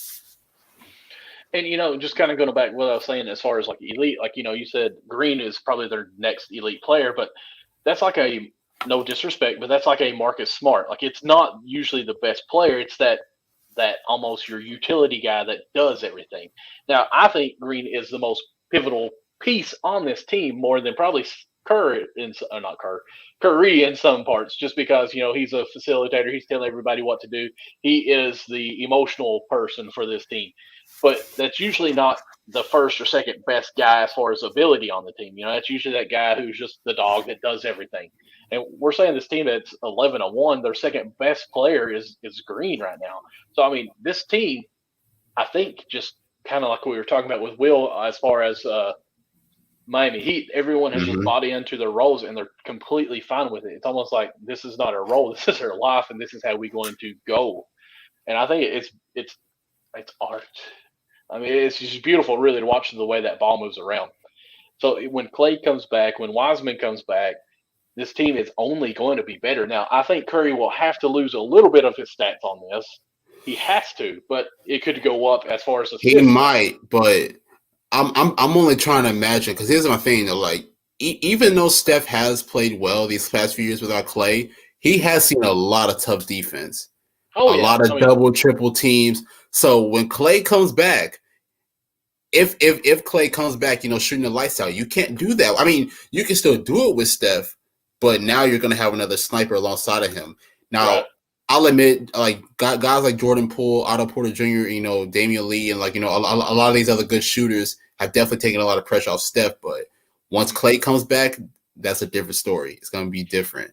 S1: And just kind of going back to what I was saying as far as like elite, like you said Green is probably their next elite player, but that's like no disrespect, but that's like a Marcus Smart. Like it's not usually the best player. It's that almost your utility guy that does everything. Now I think Green is the most pivotal piece on this team more than probably Curry in some parts, just because he's a facilitator. He's telling everybody what to do. He is the emotional person for this team, but that's usually not the first or second best guy as far as ability on the team. That's usually that guy who's just the dog that does everything. And we're saying this team that's 11-1, their second best player is Green right now. So I mean, this team, I think, just kind of like we were talking about with Will as far as Miami Heat, everyone has just bought into their roles and they're completely fine with it. It's almost like this is not a role, this is their life, and this is how we're going to go. And I think it's art. I mean, it's just beautiful, really, to watch the way that ball moves around. So when Clay comes back, when Wiseman comes back, this team is only going to be better. Now, I think Curry will have to lose a little bit of his stats on this. He has to, but it could go up as far as the
S2: He might, but I'm only trying to imagine, because here's my thing though, like even though Steph has played well these past few years without Clay, he has seen a lot of tough defense, a lot of double, triple teams. So when Clay comes back, if Clay comes back, shooting the lights out, you can't do that. I mean, you can still do it with Steph, but now you're going to have another sniper alongside of him. Now, right. I'll admit, like guys like Jordan Poole, Otto Porter Jr., Damian Lee, and a lot of these other good shooters have definitely taken a lot of pressure off Steph. But once Clay comes back, that's a different story. It's going to be different.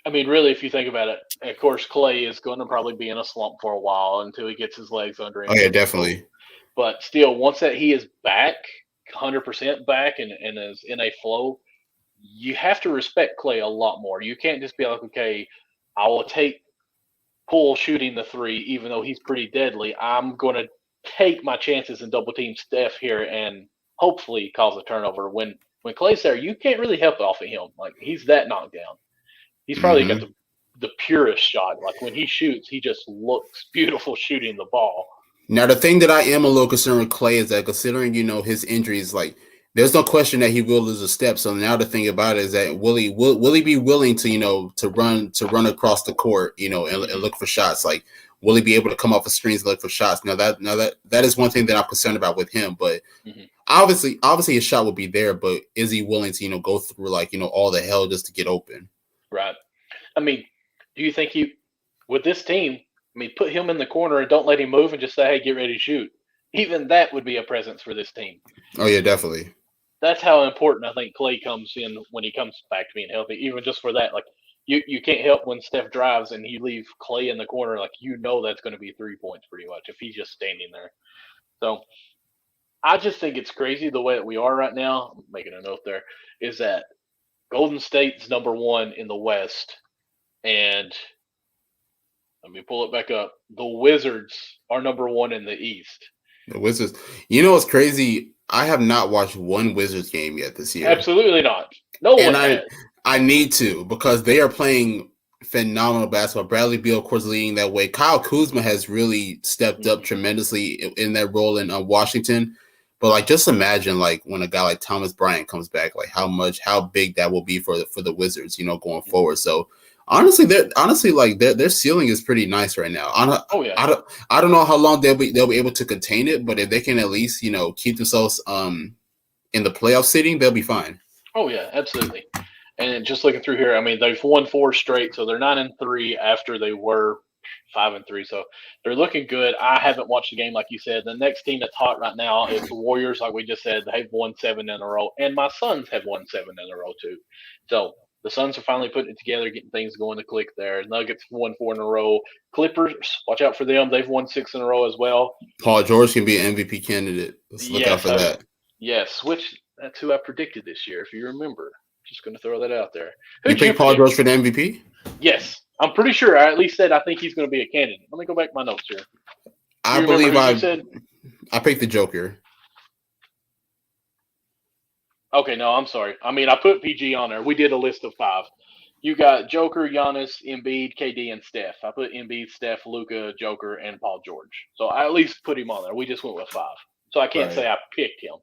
S1: I mean, really, if you think about it, of course, Clay is going to probably be in a slump for a while until he gets his legs under him.
S2: Oh, yeah, definitely.
S1: But still, once that he is back, 100% back, and is in a flow, you have to respect Clay a lot more. You can't just be like, okay, I will take Poole shooting the three, even though he's pretty deadly. I'm going to take my chances and double team Steph here and hopefully cause a turnover. When Clay's there, you can't really help off of him. Like, he's that knocked down. He's probably got the purest shot. Like, when he shoots, he just looks beautiful shooting the ball.
S2: Now, the thing that I am a little concerned with Clay is that considering, his injuries, like, there's no question that he will lose a step. So now the thing about it is that will he be willing to, to run across the court, and look for shots? Like, will he be able to come off the screens and look for shots? Now that is one thing that I'm concerned about with him. But obviously his shot will be there. But is he willing to, go through all the hell just to get open?
S1: Right. I mean, do you think with this team? I mean, put him in the corner and don't let him move and just say, hey, get ready to shoot. Even that would be a presence for this team.
S2: Oh, yeah, definitely.
S1: That's how important I think Clay comes in when he comes back to being healthy, even just for that. Like, you can't help when Steph drives and you leave Clay in the corner. Like, that's going to be 3 points pretty much if he's just standing there. So I just think it's crazy the way that we are right now. I'm making a note there, is that Golden State's number one in the West, and let me pull it back up. The Wizards are number one in the East.
S2: The Wizards. You know what's crazy? I have not watched one Wizards game yet this year.
S1: Absolutely not. No one has.
S2: I need to, because they are playing phenomenal basketball. Bradley Beal, of course, leading that way. Kyle Kuzma has really stepped up tremendously in that role in Washington. But just imagine when a guy like Thomas Bryant comes back, how big that will be for the Wizards, going forward. So honestly, their ceiling is pretty nice right now. I don't know how long they'll be able to contain it, but if they can at least keep themselves in the playoff sitting, they'll be fine.
S1: Oh yeah, absolutely. And just looking through here, I mean, they've won 4 straight, so they're 9-3 after they were 5-3. So they're looking good. I haven't watched the game like you said. The next team that's hot right now is the Warriors, like we just said. They've won 7 in a row, and my Suns have won 7 in a row too. So the Suns are finally putting it together, getting things going to click there. Nuggets won 4 in a row. Clippers, watch out for them. They've won 6 in a row as well.
S2: Paul George can be an MVP candidate. Let's look out for that.
S1: Yes, that's who I predicted this year, if you remember. Just going to throw that out there.
S2: You picked Paul George for the MVP?
S1: Yes. I'm pretty sure. I at least said I think he's going to be a candidate. Let me go back to my notes here.
S2: I believe I picked the Joker.
S1: Okay, no, I'm sorry. I mean, I put PG on there. We did a list of 5. You got Joker, Giannis, Embiid, KD, and Steph. I put Embiid, Steph, Luka, Joker, and Paul George. So I at least put him on there. We just went with 5. So I can't say I picked him.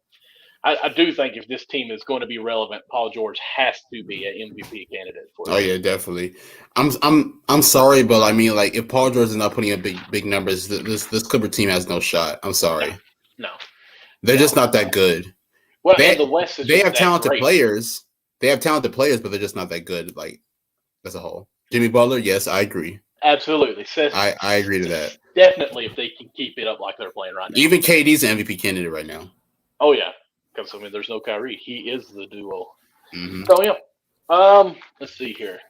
S1: I do think if this team is going to be relevant, Paul George has to be an MVP candidate for it.
S2: Oh yeah, definitely. I'm sorry, but I mean, if Paul George is not putting up big numbers, this Clipper team has no shot. I'm sorry.
S1: No.
S2: They're just not that good.
S1: Well, the West is
S2: they have talented players. They have talented players, but they're just not that good. As a whole, Jimmy Butler, yes, I agree.
S1: Absolutely,
S2: I agree to that.
S1: Definitely, if they can keep it up like they're playing right now.
S2: Even KD's an MVP candidate right now.
S1: Oh yeah. Because I mean, there's no Kyrie. He is the duo.
S2: Mm-hmm.
S1: So yeah. Let's see here.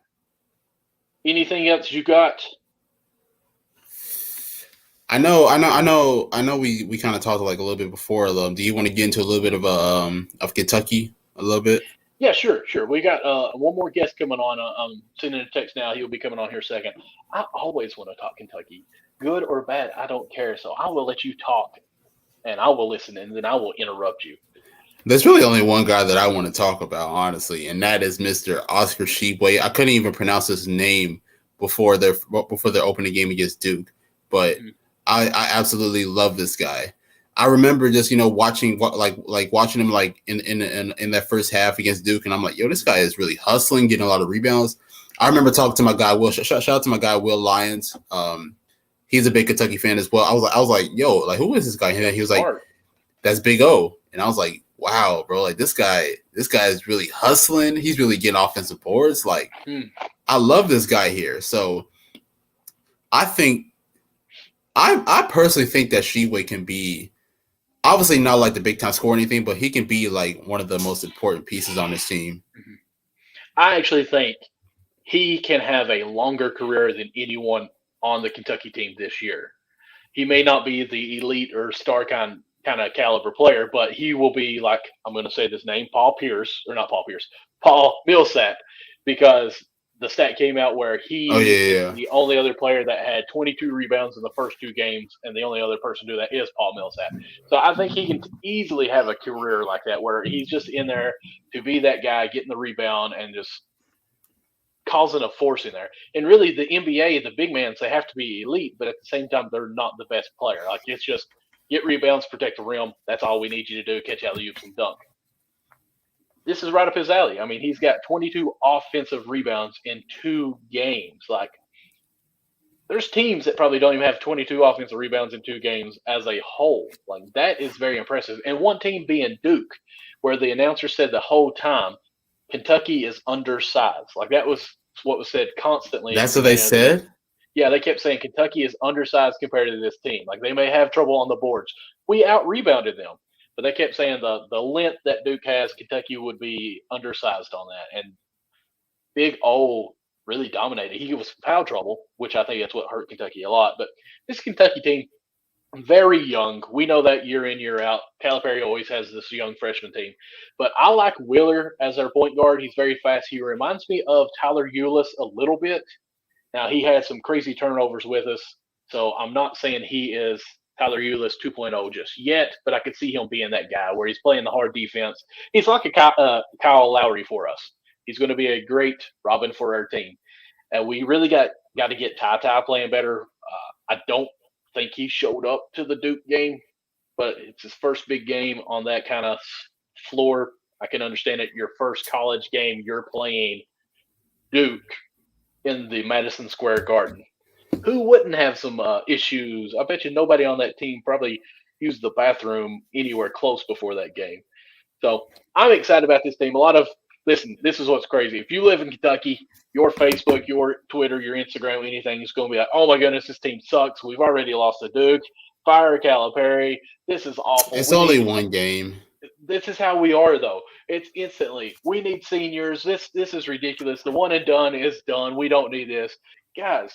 S1: Anything else you got?
S2: I know. We kind of talked like a little bit before. Do you want to get into a little bit of Kentucky a little bit?
S1: Yeah, sure. We got one more guest coming on. I'm sending a text now. He'll be coming on here second. I always want to talk Kentucky, good or bad. I don't care. So I will let you talk, and I will listen, and then I will interrupt you.
S2: There's really only one guy that I want to talk about, honestly, and that is Mr. Oscar Tshiebwe. I couldn't even pronounce his name before their opening game against Duke, but I absolutely love this guy. I remember just watching watching him like in that first half against Duke, and I'm like, yo, this guy is really hustling, getting a lot of rebounds. I remember talking to my guy Will. Shout out to my guy Will Lyons. He's a big Kentucky fan as well. I was like, yo, like who is this guy? And he was like, that's Big O, and I was like, wow, bro, like this guy is really hustling. He's really getting offensive boards. Like, I love this guy here. So I personally think that Tshiebwe can be obviously not like the big time score or anything, but he can be like one of the most important pieces on this team.
S1: I actually think he can have a longer career than anyone on the Kentucky team this year. He may not be the elite or star kind of caliber player, but he will be like, I'm going to say this name, Paul Millsap, because the stat came out where he is the only other player that had 22 rebounds in the first two games, and the only other person to do that is Paul Millsap. So I think he can easily have a career like that where he's just in there to be that guy getting the rebound and just causing a force in there. And really the NBA, the big mans, they have to be elite, but at the same time, they're not the best player. Like it's just get rebounds, protect the rim. That's all we need you to do. Catch alley-oops and dunk. This is right up his alley. I mean, he's got 22 offensive rebounds in 2 games. Like, there's teams that probably don't even have 22 offensive rebounds in 2 games as a whole. Like, that is very impressive. And one team being Duke, where the announcer said the whole time, Kentucky is undersized. Like, that was what was said constantly.
S2: That's what they said?
S1: Yeah, they kept saying Kentucky is undersized compared to this team. Like, they may have trouble on the boards. We out-rebounded them. But they kept saying the length that Duke has, Kentucky would be undersized on that. And Big O really dominated. He was foul trouble, which I think that's what hurt Kentucky a lot. But this Kentucky team, very young. We know that year in, year out. Calipari always has this young freshman team. But I like Wheeler as their point guard. He's very fast. He reminds me of Tyler Ulis a little bit. Now, he had some crazy turnovers with us. So I'm not saying he is Tyler Ulis 2.0 just yet, but I could see him being that guy where he's playing the hard defense. He's like a Kyle Lowry for us. He's going to be a great Robin for our team. And we really got to get Ty playing better. I don't think he showed up to the Duke game, but it's his first big game on that kind of floor. I can understand it. Your first college game, you're playing Duke in the Madison Square Garden. Who wouldn't have some issues? I bet you nobody on that team probably used the bathroom anywhere close before that game. So I'm excited about this team. Listen, this is what's crazy. If you live in Kentucky, your Facebook, your Twitter, your Instagram, anything is going to be like, oh my goodness, this team sucks. We've already lost to Duke. Fire Calipari. This is awful.
S2: It's only one game.
S1: This is how we are, though. It's instantly. We need seniors. This is ridiculous. The one and done is done. We don't need this. Guys,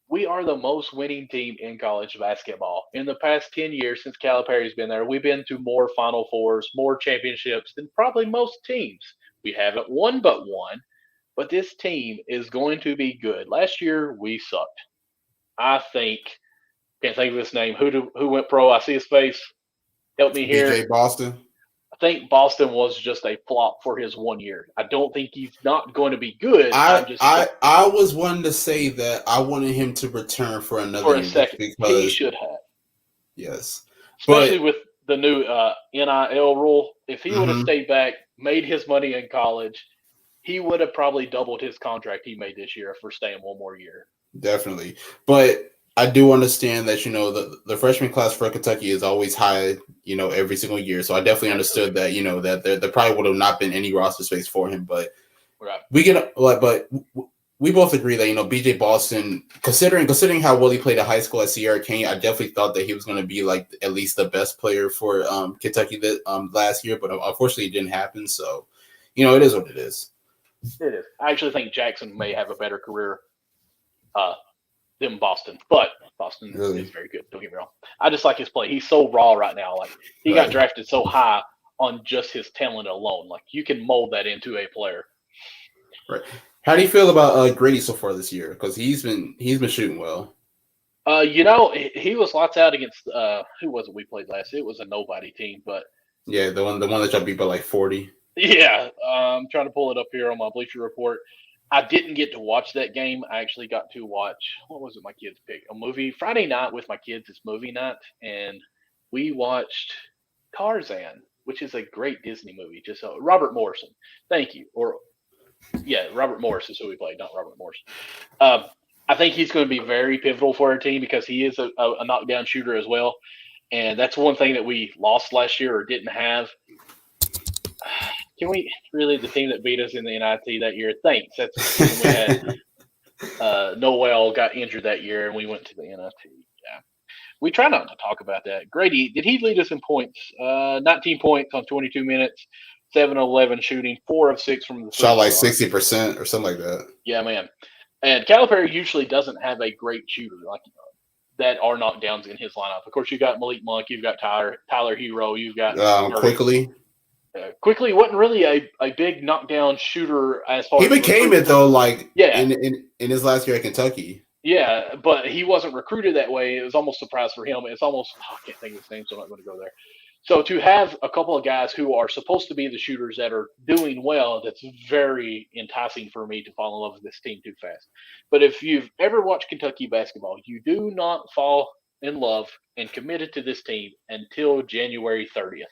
S1: we are the most winning team in college basketball. In the past 10 years since Calipari's been there, we've been to more Final Fours, more championships than probably most teams. We haven't won but one, but this team is going to be good. Last year, we sucked. I think, can't think of his name. Who went pro? I see his face. Help me here.
S2: BJ Boston.
S1: I think Boston was just a flop for his 1 year. I don't think he's not going to be good.
S2: I was one to say that I wanted him to return for another
S1: year second. Because he should have.
S2: Yes.
S1: Especially with the new NIL rule. If he would have stayed back, made his money in college, he would have probably doubled his contract he made this year for staying one more year.
S2: Definitely. But I do understand that, the freshman class for Kentucky is always high, every single year. So I definitely understood that, that there probably would have not been any roster space for him. But we both agree that, BJ Boston, considering how well he played at high school at Sierra Canyon, I definitely thought that he was going to be like at least the best player for Kentucky last year. But unfortunately, it didn't happen. So, it is what it is.
S1: It is. I actually think Jackson may have a better career than Boston, but Boston
S2: Really?
S1: is very good. Don't get me wrong. I just like his play. He's so raw right now. Like he got drafted so high on just his talent alone. Like you can mold that into a player.
S2: Right. How do you feel about Grady so far this year? Because he's been shooting well.
S1: He was lots out against who was it we played last? It was a nobody team, but
S2: yeah, the one that y'all beat by like 40.
S1: Yeah, I'm trying to pull it up here on my Bleacher Report. I didn't get to watch that game. I actually got to watch, what was it my kids picked? A movie. Friday night with my kids is movie night, and we watched Tarzan, which is a great Disney movie. Just Robert Morrison. Thank you. Robert Morris is who we played, not Robert Morris. I think he's going to be very pivotal for our team because he is a knockdown shooter as well. And that's one thing that we lost last year or didn't have. Can we really, the team that beat us in the NIT that year? Thanks. That's when we had Noel got injured that year and we went to the NIT. Yeah. We try not to talk about that. Grady, did he lead us in points? 19 points on 22 minutes, 7 of 11 shooting, 4 of 6 from the
S2: shot like 60% or something like that.
S1: Yeah, man. And Calipari usually doesn't have a great shooter like that are knockdowns in his lineup. Of course, you got Malik Monk, you've got Tyler Hero, you've got
S2: Quickly.
S1: Quickly wasn't really a big knockdown shooter as far
S2: he
S1: as
S2: became it though, like in his last year at Kentucky.
S1: Yeah, but he wasn't recruited that way. It was almost a surprise for him. It's almost I can't think of his name, so I'm not going to go there. So to have a couple of guys who are supposed to be the shooters that are doing well, that's very enticing for me to fall in love with this team too fast. But if you've ever watched Kentucky basketball, you do not fall in love and committed to this team until January 30th.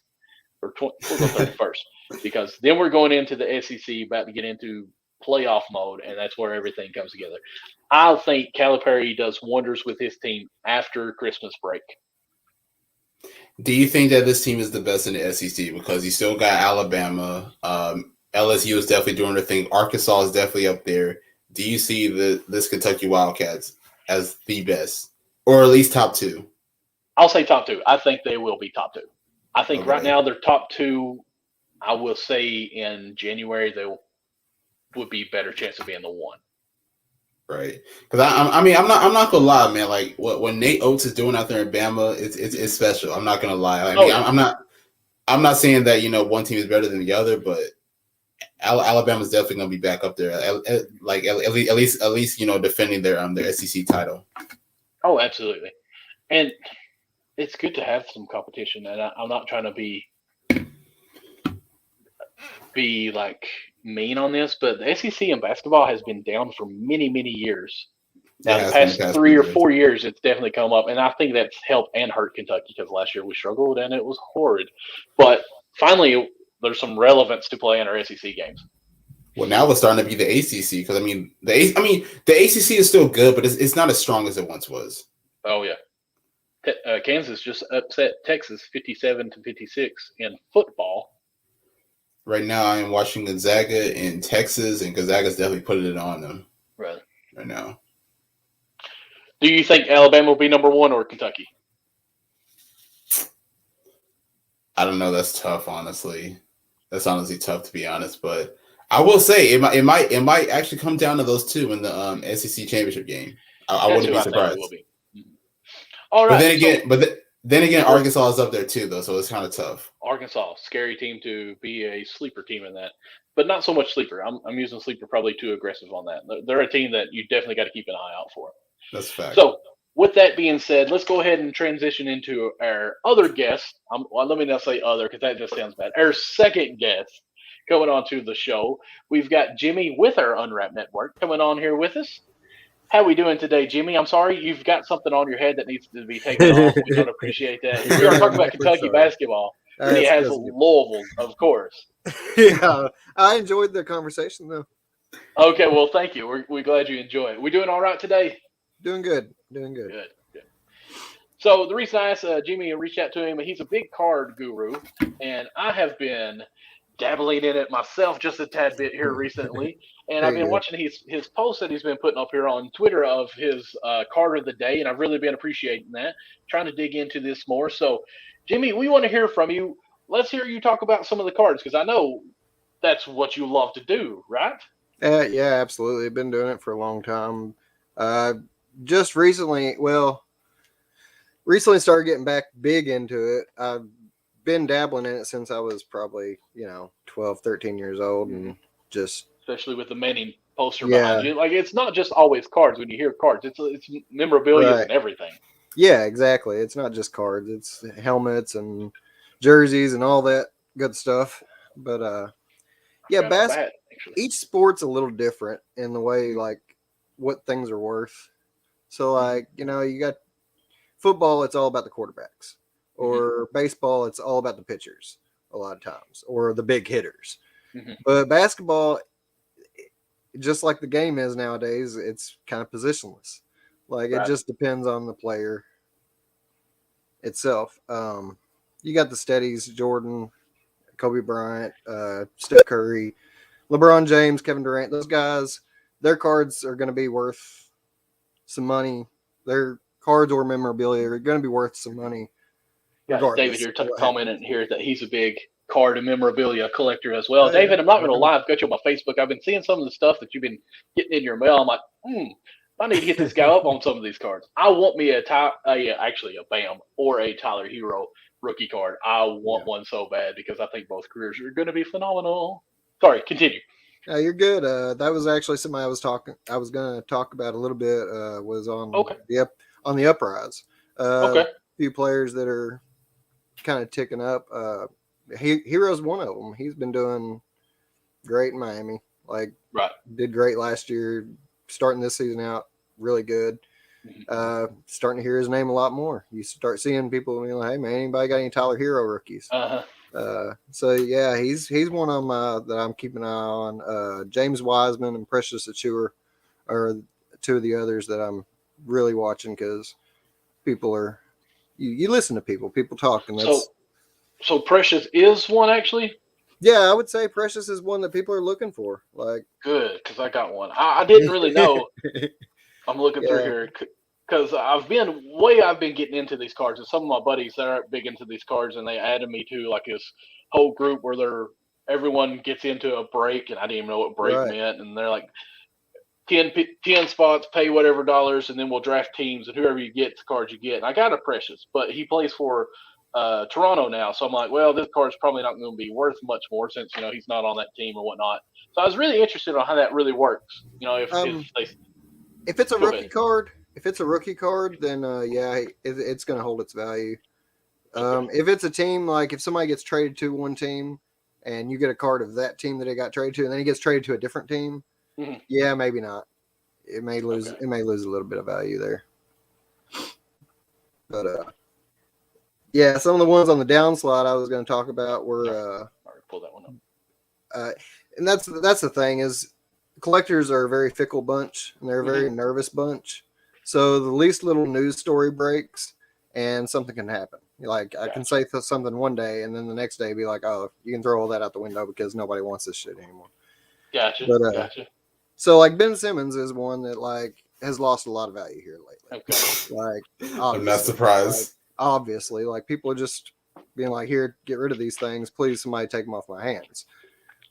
S1: Or 31st, because then we're going into the SEC, about to get into playoff mode, and that's where everything comes together. I think Calipari does wonders with his team after Christmas break.
S2: Do you think that this team is the best in the SEC? Because you still got Alabama, LSU is definitely doing their thing. Arkansas is definitely up there. Do you see this Kentucky Wildcats as the best, or at least top 2?
S1: I'll say top 2. I think they will be top 2. I think right now they're top 2. I will say in January they would be better chance of being the 1.
S2: Right, because I'm not gonna lie, man. Like what Nate Oates is doing out there in Bama, it's special. I'm not gonna lie. I'm not saying that one team is better than the other, but Alabama's definitely gonna be back up there. At least defending their SEC title.
S1: Oh, absolutely, and it's good to have some competition, and I'm not trying to be like mean on this, but the SEC in basketball has been down for many, many years. Now, the past 3 or 4 years, it's definitely come up, and I think that's helped and hurt Kentucky because last year we struggled and it was horrid. But finally, there's some relevance to play in our SEC games.
S2: Well, now it's starting to be the ACC because the ACC is still good, but it's not as strong as it once was.
S1: Oh yeah. Kansas just upset Texas 57-56 in football.
S2: Right now, I'm watching Gonzaga in Texas, and Gonzaga's definitely putting it on them.
S1: Right
S2: now.
S1: Do you think Alabama will be number 1 or Kentucky?
S2: I don't know. That's tough, honestly. That's honestly tough, to be honest. But I will say it might actually come down to those two in the SEC championship game. I wouldn't be surprised.
S1: All right.
S2: But then again, Arkansas is up there too, though, so it's kind of tough.
S1: Arkansas, scary team to be a sleeper team in that, but not so much sleeper. I'm using sleeper probably too aggressive on that. They're a team that you definitely got to keep an eye out for.
S2: That's a fact.
S1: So, with that being said, let's go ahead and transition into our other guest. Let me not say other because that just sounds bad. Our second guest coming on to the show. We've got Jimmy with our Unwrapped Network coming on here with us. How we doing today, Jimmy? I'm sorry, you've got something on your head that needs to be taken off. We don't appreciate that. We are talking about Kentucky basketball. And he has Louisville, of course.
S4: Yeah, I enjoyed the conversation, though.
S1: Okay, well, thank you. We're glad you enjoy it. We doing all right today?
S4: Doing good. Good.
S1: So the reason I asked Jimmy to reach out to him, he's a big card guru, and I have been dabbling in it myself just a tad bit here recently. And I've been watching his posts that he's been putting up here on Twitter of his card of the day, and I've really been appreciating that, trying to dig into this more. So, Jimmy, we want to hear from you. Let's hear you talk about some of the cards because I know that's what you love to do, right?
S4: Yeah, absolutely. I've been doing it for a long time. just recently started getting back big into it. I've been dabbling in it since I was probably 12, 13 years old, and just
S1: especially with the Manning poster
S4: Yeah.
S1: behind you. Like, it's not just always cards. When you hear cards, it's memorabilia
S4: Right.
S1: and everything.
S4: Yeah, exactly. It's not just cards; it's helmets and jerseys and all that good stuff. But yeah,
S1: Got a bat, actually.
S4: each sport's a little different in the way like what things are worth. So like you got football, it's all about the quarterbacks, or baseball, it's all about the pitchers a lot of times, or the big hitters. But basketball, just like the game is nowadays, it's kind of positionless. Like it just depends on the player itself. You got the steadies, Jordan, Kobe Bryant, Steph Curry, LeBron James, Kevin Durant. Those guys, their cards are going to be worth some money. Their cards or memorabilia are going to be worth some money.
S1: Yeah, David here commenting here that he's a big card and memorabilia collector as well. David, I'm not going to lie. I've got you on my Facebook. I've been seeing some of the stuff that you've been getting in your mail. I'm like, I need to get this guy up on some of these cards. I want me actually a Bam or a Tyler Hero rookie card. I want one so bad because I think both careers are going to be phenomenal. Sorry, continue.
S4: Yeah, you're good. That was actually something I was going to talk about a little bit. Was on the uprise. A few players that are kind of ticking up. Hero's one of them. He's been doing great in Miami. Did great last year. Starting this season out really good. Starting to hear his name a lot more. You start seeing people being like, "Hey man, anybody got any Tyler Hero rookies?" So yeah, he's one of them that I'm keeping an eye on. James Wiseman and Precious Achua are two of the others that I'm really watching because people are you listen to people talk, and that's
S1: so Precious is one actually.
S4: Yeah, I would say Precious is one that people are looking for. Like,
S1: good, because I got one. I didn't really know. I'm looking through here because I've been getting into these cards, and some of my buddies that aren't big into these cards, and they added me to like this whole group where everyone gets into a break, and I didn't even know what break meant, and they're like 10 spots, pay whatever dollars, and then we'll draft teams, and whoever you get, the cards you get. And I got a Precious, but he plays for Toronto now, so I'm like, well, this card's probably not going to be worth much more since he's not on that team or whatnot. So I was really interested on how that really works.
S4: If it's a rookie card, then it's going to hold its value. If it's a team, like if somebody gets traded to one team and you get a card of that team that they got traded to, and then he gets traded to a different team, yeah, maybe not. It may lose. It may lose a little bit of value there. But yeah, some of the ones on the downslide I was going to talk about were.
S1: Pull that one up.
S4: And that's the thing is, collectors are a very fickle bunch, and they're a very nervous bunch. So the least little news story breaks, and something can happen. Like I can say something one day, and then the next day be like, "Oh, you can throw all that out the window because nobody wants this shit anymore."
S1: Gotcha.
S4: Gotcha. So like Ben Simmons is one that like has lost a lot of value here lately.
S1: Okay.
S4: Like
S2: I'm not surprised.
S4: Obviously, like people are just being like, "Here, get rid of these things, please. Somebody take them off my hands."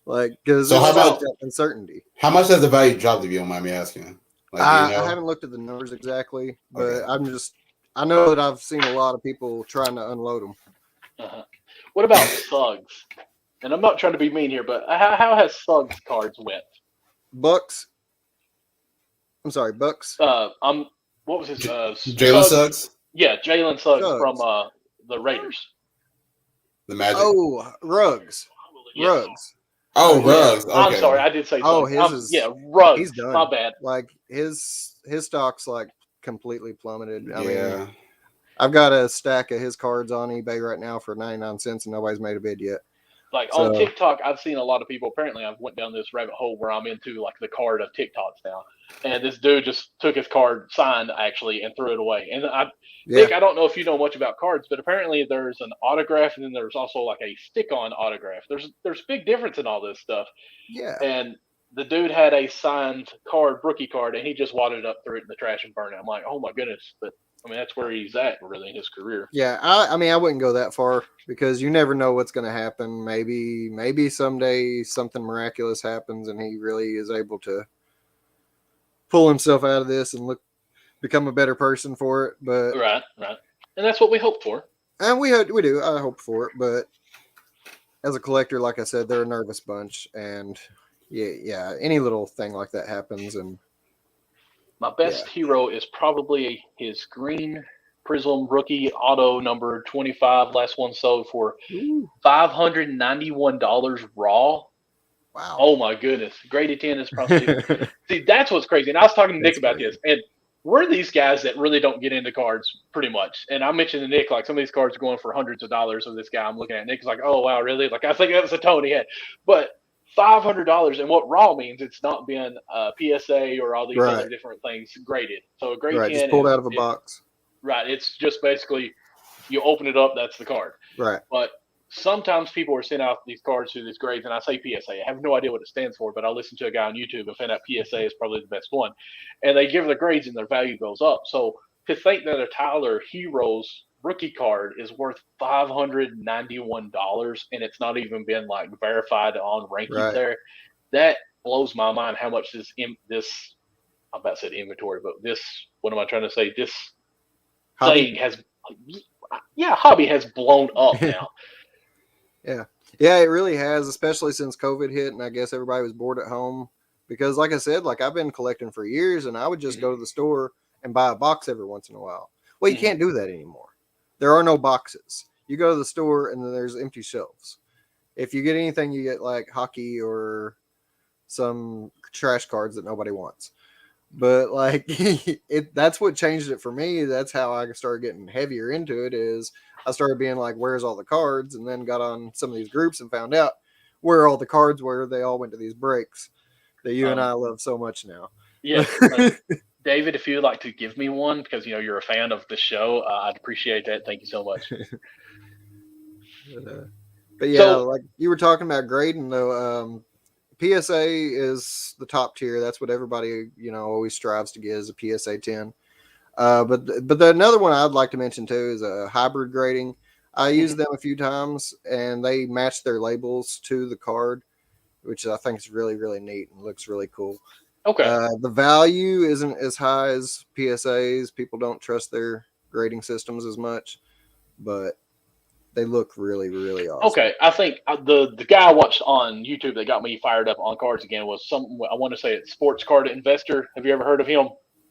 S4: Like, because
S2: how about
S4: that uncertainty?
S2: How much has the value dropped, if you don't mind me asking? Like,
S4: I haven't looked at the numbers exactly, but I know that I've seen a lot of people trying to unload them.
S1: What about Suggs? And I'm not trying to be mean here, but how has Suggs cards went?
S4: Bucks. I'm sorry, Bucks.
S1: What was his
S2: Jalen Suggs?
S1: Yeah, Jalen Suggs from the Raiders.
S2: The Magic.
S4: Oh, Ruggs.
S1: Yes.
S4: Ruggs.
S2: Oh, Ruggs. Okay.
S1: I'm sorry, I did say.
S4: Oh,
S1: Suggs. Ruggs.
S4: He's done.
S1: My bad.
S4: Like his stock's like completely plummeted. I mean, I've got a stack of his cards on eBay right now for 99 cents, and nobody's made a bid yet.
S1: Like on TikTok, I've seen a lot of people. Apparently, I've went down this rabbit hole where I'm into like the card of TikToks now. And this dude just took his card signed actually and threw it away. And Nick, I don't know if you know much about cards, but apparently there's an autograph and then there's also like a stick-on autograph. There's big difference in all this stuff.
S4: Yeah.
S1: And the dude had a signed card, rookie card, and he just wadded up, threw it in the trash and burned it. I'm like, oh my goodness. But I mean, that's where he's at really in his career.
S4: Yeah, I mean, I wouldn't go that far because you never know what's going to happen. Maybe someday something miraculous happens and he really is able to pull himself out of this and become a better person for it. But
S1: right, and that's what we hope for.
S4: And we do. I hope for it, but as a collector, like I said, they're a nervous bunch, and yeah, any little thing like that happens. And
S1: my best hero is probably his green Prism rookie auto number 25, last one sold for $591 raw.
S4: Wow!
S1: Oh my goodness, graded 10 is probably. See, that's what's crazy. And I was talking to Nick about this, and we're these guys that really don't get into cards pretty much. And I mentioned to Nick, like, some of these cards are going for hundreds of dollars. So this guy I'm looking at, Nick's like, oh, wow, really? Like, I think that was a tone he had. But $500, and what raw means, it's not being PSA or all these other different things graded. So a grade 10
S4: just pulled out of a box.
S1: Right. It's just basically you open it up, that's the card.
S4: Right.
S1: But sometimes people are sending out these cards through these grades, and I say PSA. I have no idea what it stands for, but I listen to a guy on YouTube and find out PSA is probably the best one. And they give their grades and their value goes up. So to think that a Tyler Heroes rookie card is worth $591 and it's not even been like verified on rankings there, that blows my mind how much this I'm about to say inventory, but this, what am I trying to say? This thing has, hobby has blown up now.
S4: Yeah, it really has, especially since COVID hit, and I guess everybody was bored at home. Because, like I said, like I've been collecting for years, and I would just go to the store and buy a box every once in a while. Well, you can't do that anymore. There are no boxes. You go to the store, and then there's empty shelves. If you get anything, you get like hockey or some trash cards that nobody wants. But like that's what changed it for me. That's how I started getting heavier into it. Is I started being like, where's all the cards? And then got on some of these groups and found out where all the cards were. They all went to these breaks that you and I love so much now.
S1: Yeah. David, if you'd like to give me one, because you're a fan of the show, I'd appreciate that. Thank you so much.
S4: But yeah, like you were talking about grading though, PSA is the top tier. That's what everybody, always strives to get, is a PSA 10. But another one I'd like to mention too is a hybrid grading. I used them a few times, and they match their labels to the card, which I think is really, really neat and looks really cool.
S1: Okay.
S4: The value isn't as high as PSAs. People don't trust their grading systems as much, but they look really, really awesome.
S1: Okay, I think the guy I watched on YouTube that got me fired up on cards again was I want to say it's Sports Card Investor. Have you ever heard of him?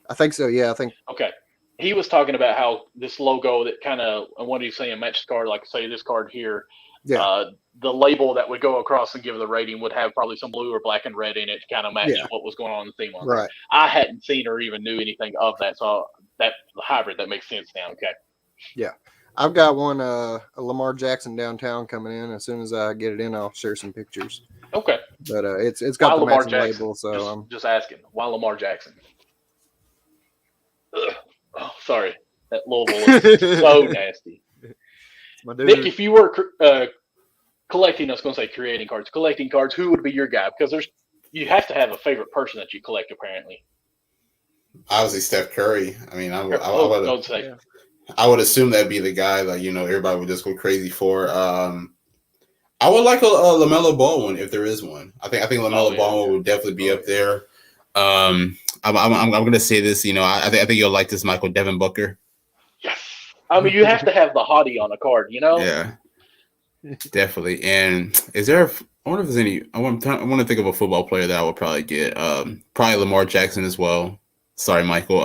S4: I think so. Yeah, I think.
S1: Okay. He was talking about how this logo that kind of, and what he's saying, match the card, like say this card here. Yeah. The label that would go across and give the rating would have probably some blue or black and red in it to kind of match what was going on in the theme.
S4: Right.
S1: I hadn't seen or even knew anything of that, so that the hybrid, that makes sense now. Okay.
S4: Yeah. I've got one, a Lamar Jackson downtown coming in. As soon as I get it in, I'll share some pictures.
S1: Okay.
S4: But it's got the matching label, so I'm
S1: just asking. Why Lamar Jackson? Ugh. Oh, sorry. That Louisville is so nasty. Nick, if you were collecting, I was going to say collecting cards, who would be your guy? Because you have to have a favorite person that you collect, apparently.
S2: Obviously, Steph Curry. I mean, I would assume that'd be the guy that everybody would just go crazy for. I would like a LaMelo Ball one if there is one. I think LaMelo Ball would definitely be up there. I'm going to say this. I think you'll like this, Michael, Devin Booker.
S1: Yes. I mean, you have to have the hottie on a card,
S2: Yeah, definitely. And is there? I wonder if there's any. I want to think of a football player that I would probably get. Probably Lamar Jackson as well. Sorry, Michael.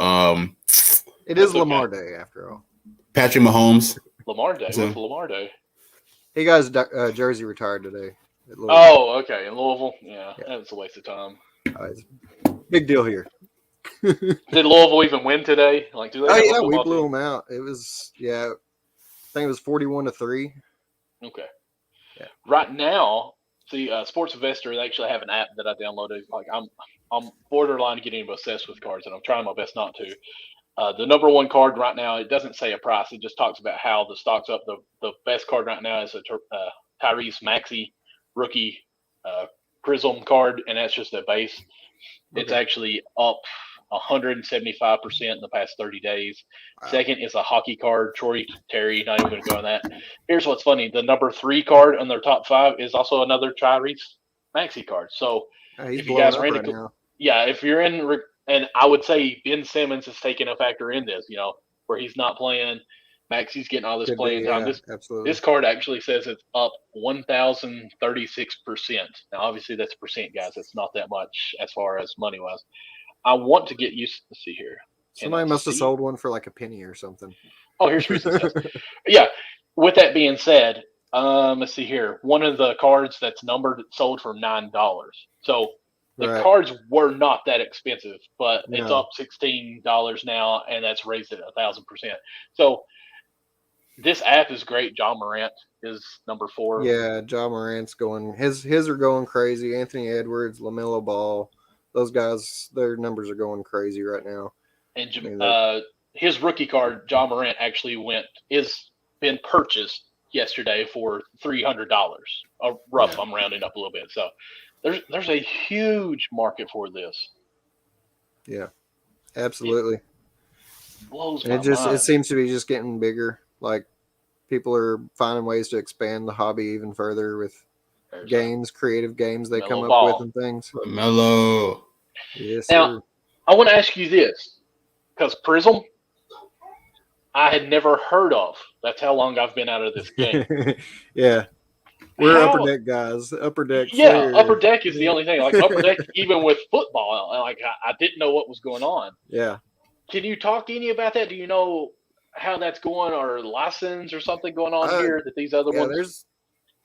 S4: It is Lamar Day after all.
S2: Patrick Mahomes.
S1: Lamar Day. What's Lamar Day?
S4: He got his jersey retired today.
S1: Oh, okay. In Louisville? Yeah. That's a waste of time.
S4: Big deal here.
S1: Did Louisville even win today? Like, do they?
S4: We blew them out. It was I think it was 41-3.
S1: Okay.
S4: Yeah.
S1: Right now, see, Sports Investor, they actually have an app that I downloaded. Like, I'm borderline getting obsessed with cards, and I'm trying my best not to. The number one card right now, it doesn't say a price. It just talks about how the stock's up. The best card right now is a Tyrese Maxey rookie Prism card, and that's just a base. Okay. It's actually up 175% in the past 30 days. Wow. Second is a hockey card, Troy Terry. Not even going to go on that. Here's what's funny: the number 3 card in their top 5 is also another Tyrese Maxey card. So if you guys are into, if you're in And I would say Ben Simmons is taking a factor in this, where he's not playing. Maxey's getting all this
S4: Could
S1: playing
S4: be,
S1: time.
S4: yeah, absolutely.
S1: This card actually says it's up 1,036%. Now, obviously, that's percent, guys. It's not that much as far as money wise. I want to get used. Let's see here.
S4: Somebody must have sold one for like a penny or something.
S1: Oh, here's recent sales. Yeah. With that being said, let's see here. One of the cards that's numbered sold for $9. So the cards were not that expensive, but it's up $16 now, and that's raised at 1,000%. So this app is great. John Morant is number 4.
S4: Yeah, John Morant's going. His are going crazy. Anthony Edwards, LaMelo Ball, those guys, their numbers are going crazy right now.
S1: And his rookie card, John Morant, actually been purchased yesterday for $300. Rough, I'm rounding up a little bit. So there's a huge market for this.
S4: Yeah, absolutely.
S1: It blows my mind.
S4: It seems to be just getting bigger. Like people are finding ways to expand the hobby even further with creative games they come up with and things.
S2: Mellow.
S4: Yes.
S1: Now,
S4: sir.
S1: I want to ask you this, because Prism, I had never heard of. That's how long I've been out of this game.
S4: Yeah. We're Upper Deck guys. Upper Deck.
S1: Yeah, Upper Deck is the only thing. Like Upper Deck, even with football, like I didn't know what was going on.
S4: Yeah.
S1: Can you talk to any about that? Do you know how that's going, or license or something going on here that these other ones?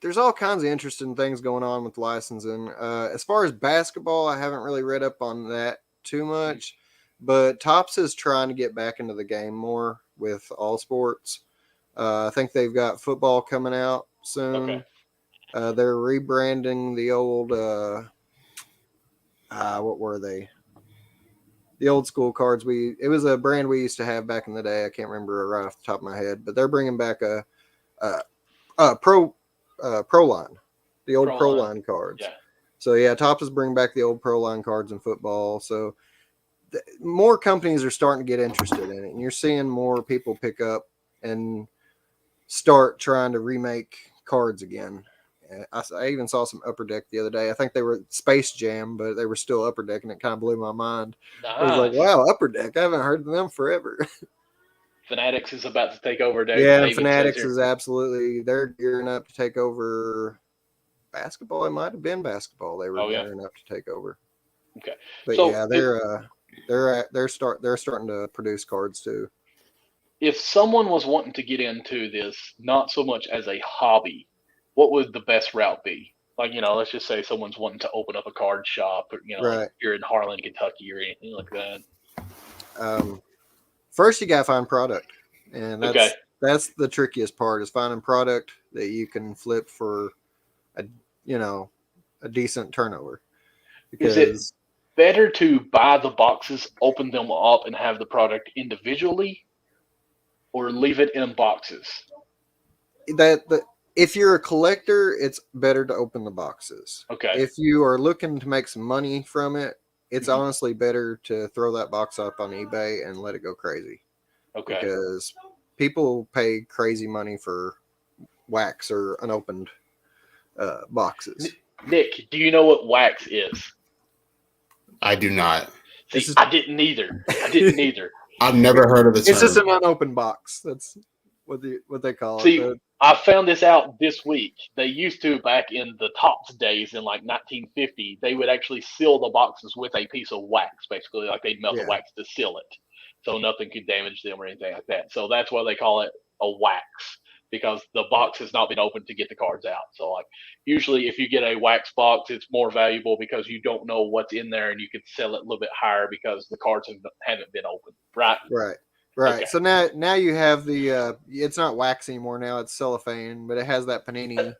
S4: There's all kinds of interesting things going on with licensing. As far as basketball, I haven't really read up on that too much, but Topps is trying to get back into the game more with all sports. I think they've got football coming out soon.
S1: Okay.
S4: They're rebranding the old, what were they? The old school cards. It was a brand we used to have back in the day. I can't remember right off the top of my head, but they're bringing back a pro line, the old pro line cards.
S1: Yeah.
S4: So yeah, Topps is bringing back the old pro line cards in football. So more companies are starting to get interested in it, and you're seeing more people pick up and start trying to remake cards again. I even saw some Upper Deck the other day. I think they were Space Jam, but they were still Upper Deck, and it kind of blew my mind. Nice. I was like, wow, Upper Deck. I haven't heard of them forever.
S1: Fanatics is about to take over.
S4: Yeah, Fanatics is absolutely. They're gearing up to take over basketball. It might have been basketball. They were gearing up to take over.
S1: Okay,
S4: but so yeah, they're starting to produce cards too.
S1: If someone was wanting to get into this, not so much as a hobby, what would the best route be? Like, let's just say someone's wanting to open up a card shop, or like you're in Harlan, Kentucky, or anything like that.
S4: First, you gotta find product, and that's the trickiest part, is finding product that you can flip for a decent turnover. Because
S1: is it better to buy the boxes, open them up, and have the product individually, or leave it in boxes?
S4: If you're a collector, it's better to open the boxes.
S1: Okay.
S4: If you are looking to make some money from it, it's honestly better to throw that box up on eBay and let it go crazy.
S1: Okay.
S4: Because people pay crazy money for wax or unopened boxes.
S1: Nick, do you know what wax is?
S2: I do not.
S1: See, I didn't either.
S2: I've never heard of the term.
S4: It's just an unopened box. That's what they call it.
S1: I found this out this week. They used to, back in the Topps days in like 1950, they would actually seal the boxes with a piece of wax, basically, like they'd melt the wax to seal it, so nothing could damage them or anything like that. So that's why they call it a wax, because the box has not been opened to get the cards out. So like usually if you get a wax box, it's more valuable because you don't know what's in there, and you can sell it a little bit higher because the cards haven't been opened. Right.
S4: Okay. So now you have the it's not wax anymore. Now it's cellophane, but it has that panini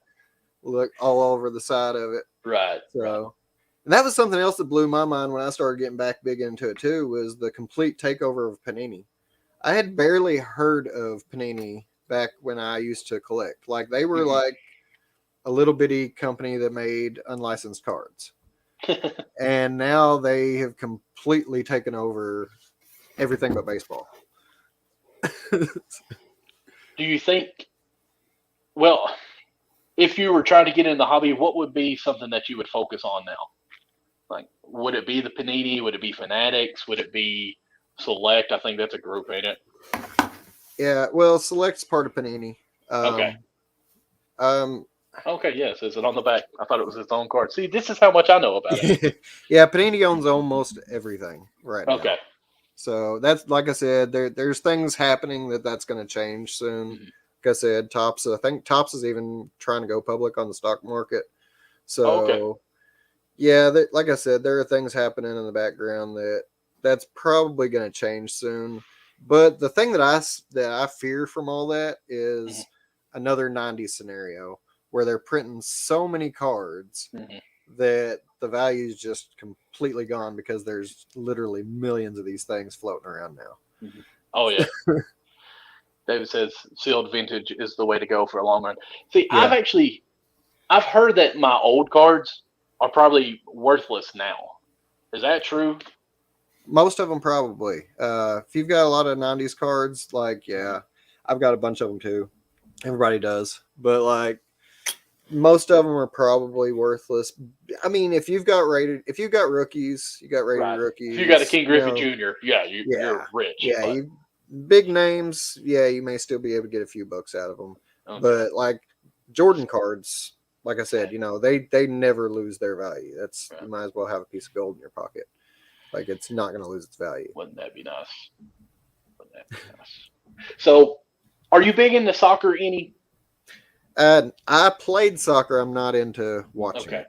S4: look all over the side of it.
S1: Right.
S4: So and that was something else that blew my mind when I started getting back big into it too, was the complete takeover of Panini. I had barely heard of Panini back when I used to collect. Like they were like a little bitty company that made unlicensed cards. And now they have completely taken over everything but baseball.
S1: Do you think, well, if you were trying to get in the hobby, what would be something that you would focus on now? Like, would it be the Panini? Would it be Fanatics? Would it be Select? I think that's a group, ain't it?
S4: Yeah, well, Select's part of Panini.
S1: Okay. Okay, yes. Is it on the back? I thought it was its own card. See, this is how much I know about it.
S4: Yeah, Panini owns almost everything right now.
S1: Okay.
S4: So that's, like I said, there's things happening that's going to change soon.
S1: Mm-hmm.
S4: Like I said, I think Topps is even trying to go public on the stock market. So, yeah, like I said, there are things happening in the background that's probably going to change soon. But the thing that I fear from all that is another 90s scenario where they're printing so many cards that the value is just completely gone because there's literally millions of these things floating around now.
S1: Oh, yeah. David says sealed vintage is the way to go for a long run. See, yeah. I've heard that my old cards are probably worthless now. Is that true?
S4: Most of them probably. If you've got a lot of 90s cards, like, yeah, I've got a bunch of them too. Everybody does. But, like, most of them are probably worthless. I mean, if you've got rookies, you got rated rookies.
S1: If you got a King Griffey Jr., you're rich.
S4: Yeah, big names, you may still be able to get a few bucks out of them. Okay. But, like, Jordan cards, like I said, they never lose their value. You might as well have a piece of gold in your pocket. Like, it's not going to lose its value.
S1: Wouldn't that be nice? So, are you big into soccer, any?
S4: I played soccer. I'm not into watching.
S1: Okay.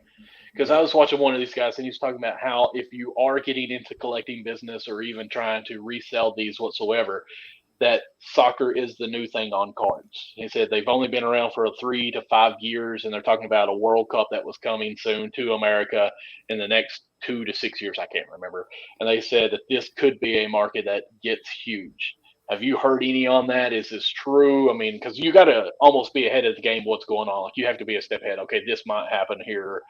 S1: Because I was watching one of these guys, and he was talking about how if you are getting into collecting business or even trying to resell these whatsoever, that soccer is the new thing on cards. He said they've only been around for 3 to 5 years, and they're talking about a World Cup that was coming soon to America in the next 2 to 6 years. I can't remember. And they said that this could be a market that gets huge. Have you heard any on that? Is this true? I mean, because you got to almost be ahead of the game what's going on. Like, you have to be a step ahead. Okay, this might happen here.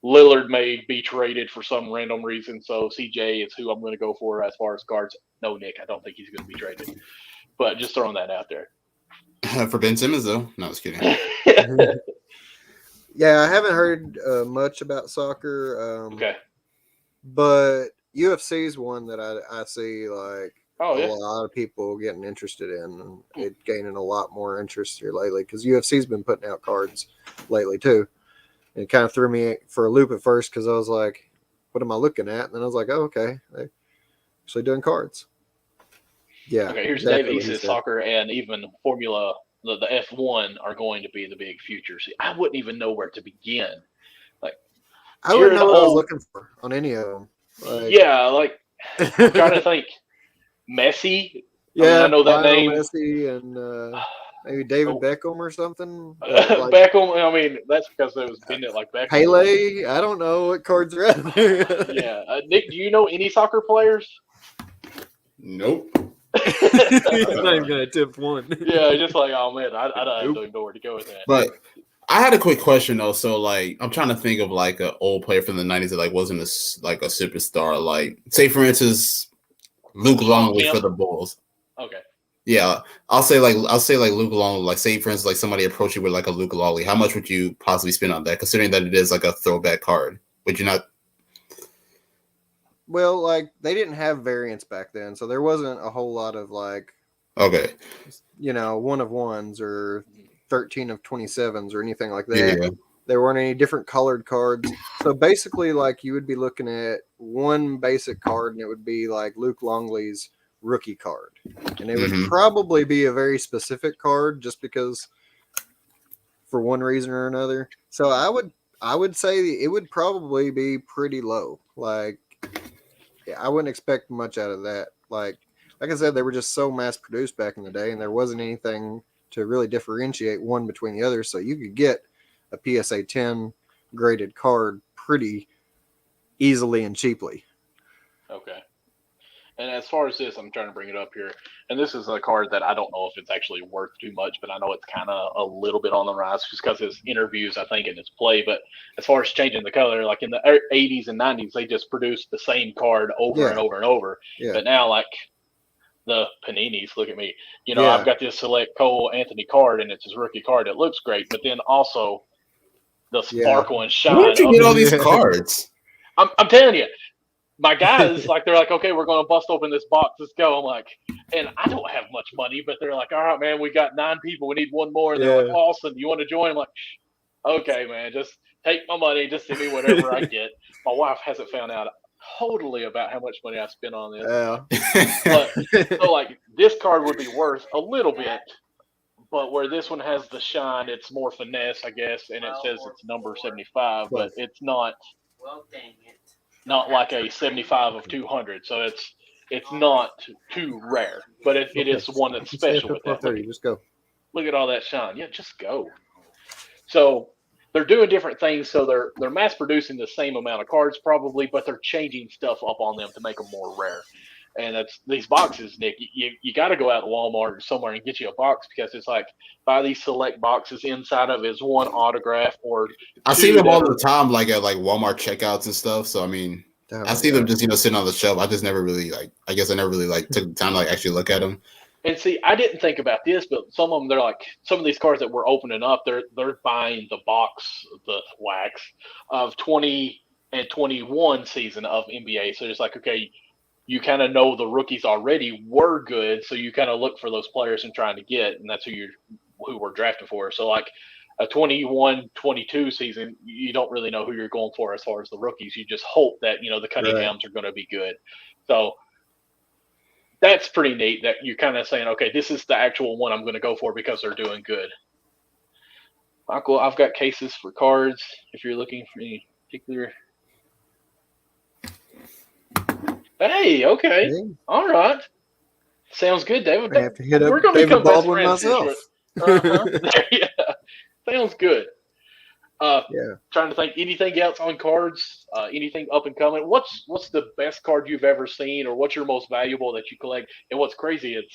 S1: Lillard may be traded for some random reason, so CJ is who I'm going to go for as far as cards. No, Nick, I don't think he's going to be traded. But just throwing that out there.
S2: For Ben Simmons, though? No, I was kidding.
S4: Yeah, I haven't heard much about soccer.
S1: Okay.
S4: But UFC is one that I see, like, a lot of people getting interested in, and it gaining a lot more interest here lately because UFC's been putting out cards lately, too. And it kind of threw me for a loop at first because I was like, what am I looking at? And then I was like, oh, okay. They're actually doing cards. Yeah.
S1: Okay, here's David. He says soccer and even Formula, the F1 are going to be the big future. See, I wouldn't even know where to begin. Like,
S4: I wouldn't know what I was looking for on any of them.
S1: I'm trying to think. Messi?
S4: Yeah,
S1: I know that name.
S4: Messi and maybe David Beckham or something.
S1: Beckham, I mean, that's because there was been it like Beckham.
S4: Pele, I don't know what cards are out there.
S1: Yeah. Nick, do you know any soccer players?
S2: Nope.
S4: He's not even going to tip one.
S1: Yeah, just like, oh, man, I don't even know where to go with that.
S2: But I had a quick question, though. So, like, I'm trying to think of, like, an old player from the 90s that, like, wasn't a superstar. Like, say, for instance, Luke Longley for the Bulls.
S1: Okay.
S2: Yeah, I'll say like Luke Longley. Like, say for instance, like somebody approached you with like a Luke Longley. How much would you possibly spend on that? Considering that it is like a throwback card, would you not?
S4: Well, like, they didn't have variants back then, so there wasn't a whole lot of like, 1 of 1s or 13 of 27s or anything like that.
S2: Yeah.
S4: There weren't any different colored cards. So basically, like, you would be looking at one basic card, and it would be like Luke Longley's rookie card. And it would probably be a very specific card just because for one reason or another. So I would say it would probably be pretty low. Like, I wouldn't expect much out of that. Like I said, they were just so mass produced back in the day, and there wasn't anything to really differentiate one between the other. So you could get a PSA 10 graded card pretty easily and cheaply.
S1: Okay. And as far as this, I'm trying to bring it up here. And this is a card that I don't know if it's actually worth too much, but I know it's kind of a little bit on the rise just because his interviews, I think, and his play. But as far as changing the color, like in the 80s and 90s, they just produced the same card over and over and over. Yeah. But now, like, the Paninis, look at me. I've got this Select Cole Anthony card, and it's his rookie card. It looks great, but then also the sparkle and shine.
S2: Where did you get all these cards?
S1: I'm telling you, my guys, like, they're like, okay, we're going to bust open this box. Let's go. I'm like, and I don't have much money, but they're like, all right, man, we got 9 people. We need one more. And they're like, Austin, you want to join? I'm like, okay, man, just take my money. Just send me whatever I get. My wife hasn't found out totally about how much money I spent on this. But so, like, this card would be worth a little bit, but where this one has the shine, it's more finesse, I guess, and it says it's number 75, but it's not.
S5: Well, dang it.
S1: Not like a 75 of 200, so it's not too rare, but it is one that's special with that.
S4: Just go.
S1: Look at all that shine. Yeah, just go. So they're doing different things. So they're mass producing the same amount of cards probably, but they're changing stuff up on them to make them more rare. And that's these boxes, Nick. You got to go out to Walmart or somewhere and get you a box, because it's like, buy these select boxes. Inside of is one autograph or.
S2: I see them all the time, like at like Walmart checkouts and stuff. So I mean, I see them just sitting on the shelf. I just never really I guess I never really took the time to actually look at them.
S1: And see, I didn't think about this, but some of them, they're like, some of these cards that we're opening up, they're buying the box, the wax of 20 and 21 season of NBA. So it's like, okay, you kind of know the rookies already were good, so you kind of look for those players and trying to get, and that's who we're drafting for. So like a 21-22 season, you don't really know who you're going for as far as the rookies. You just hope that, the Cunninghams are going to be good. So that's pretty neat that you're kind of saying, okay, this is the actual one I'm going to go for because they're doing good. Michael, I've got cases for cards if you're looking for any particular. Hey, okay. All right. Sounds good, David.
S4: I have to hit up
S1: We're going to
S4: David
S1: become best
S4: Baldwin
S1: friends.
S4: myself.
S1: Yeah. Sounds good.
S4: Yeah.
S1: Trying to think anything else on cards, anything up and coming. What's the best card you've ever seen, or what's your most valuable that you collect? And what's crazy is,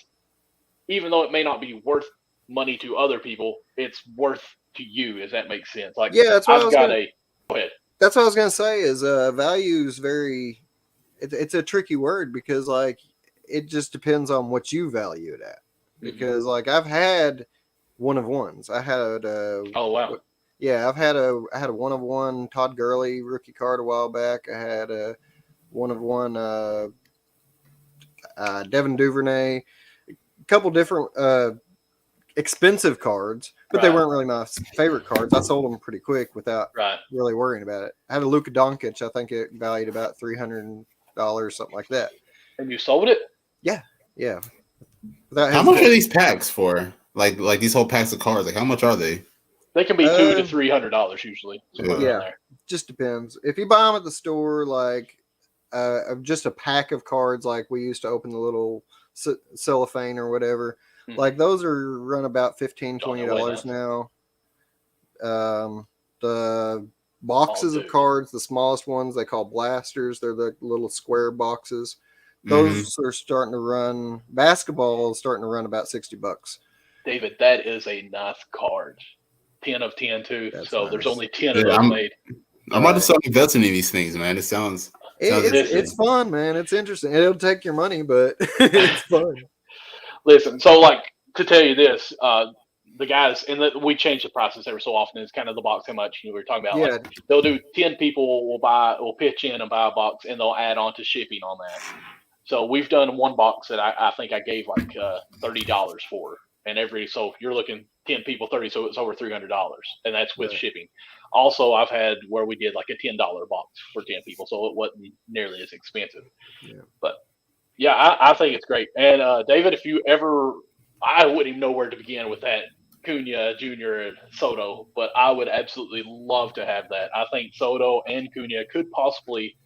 S1: even though it may not be worth money to other people, it's worth to you, if that makes sense. Like,
S4: yeah, that's what
S1: Go ahead.
S4: That's what I was gonna say is value is very. It's a tricky word because like it just depends on what you value it at. Because like I've had one of ones. I had
S1: oh wow.
S4: Yeah, I had a one of one Todd Gurley rookie card a while back. I had a one of one Devin Duvernay, a couple different expensive cards, but they weren't really my favorite cards. I sold them pretty quick without really worrying about it. I had a Luka Doncic. I think it valued about $300, something like that.
S1: And you sold it?
S4: Yeah.
S2: How much are these packs for? Like these whole packs of cards? Like how much are they?
S1: They can be $200 to $300 usually.
S4: Yeah, just depends. If you buy them at the store, like just a pack of cards, like we used to open the little cellophane or whatever, like those are run about $15, $20 now. The boxes of cards, the smallest ones they call blasters. They're the little square boxes. Those are starting to run. Basketball is starting to run about $60.
S1: David, that is a nice card. 10 of 10 too.
S4: That's
S1: so
S4: nice.
S1: There's only 10 of them made.
S2: I'm about to start investing in these things, man. It sounds
S4: it's fun, man. It's interesting. It'll take your money, but it's fun.
S1: Listen, so like to tell you this, the guys, and we change the prices every so often. It's kind of the box how much we were talking about.
S4: Yeah.
S1: Like, they'll do 10 people will pitch in and buy a box, and they'll add on to shipping on that. So we've done one box that I think I gave like $30 for, and so you're looking 10 people 30, so it's over $300, and that's with shipping. Also, I've had where we did like a $10 box for 10 people, so it wasn't nearly as expensive.
S4: Yeah.
S1: But yeah, I think it's great. And David, if you ever, I wouldn't even know where to begin with that Cunha Jr. and Soto, but I would absolutely love to have that. I think Soto and Cunha could possibly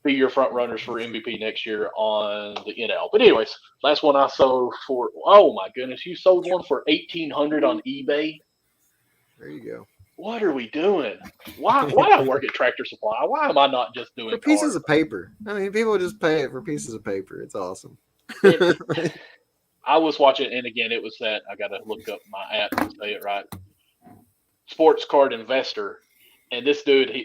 S1: be your front runners for MVP next year on the NL. But anyways, last one I sold for, oh my goodness, you sold one for $1,800 on eBay.
S4: There you go.
S1: What are we doing? Why do I work at Tractor Supply? Why am I not just doing
S4: for pieces of paper? I mean, people just pay it for pieces of paper. It's awesome.
S1: I was watching, and again, it was that I got to look up my app to say it right. Sports Card Investor, and this dude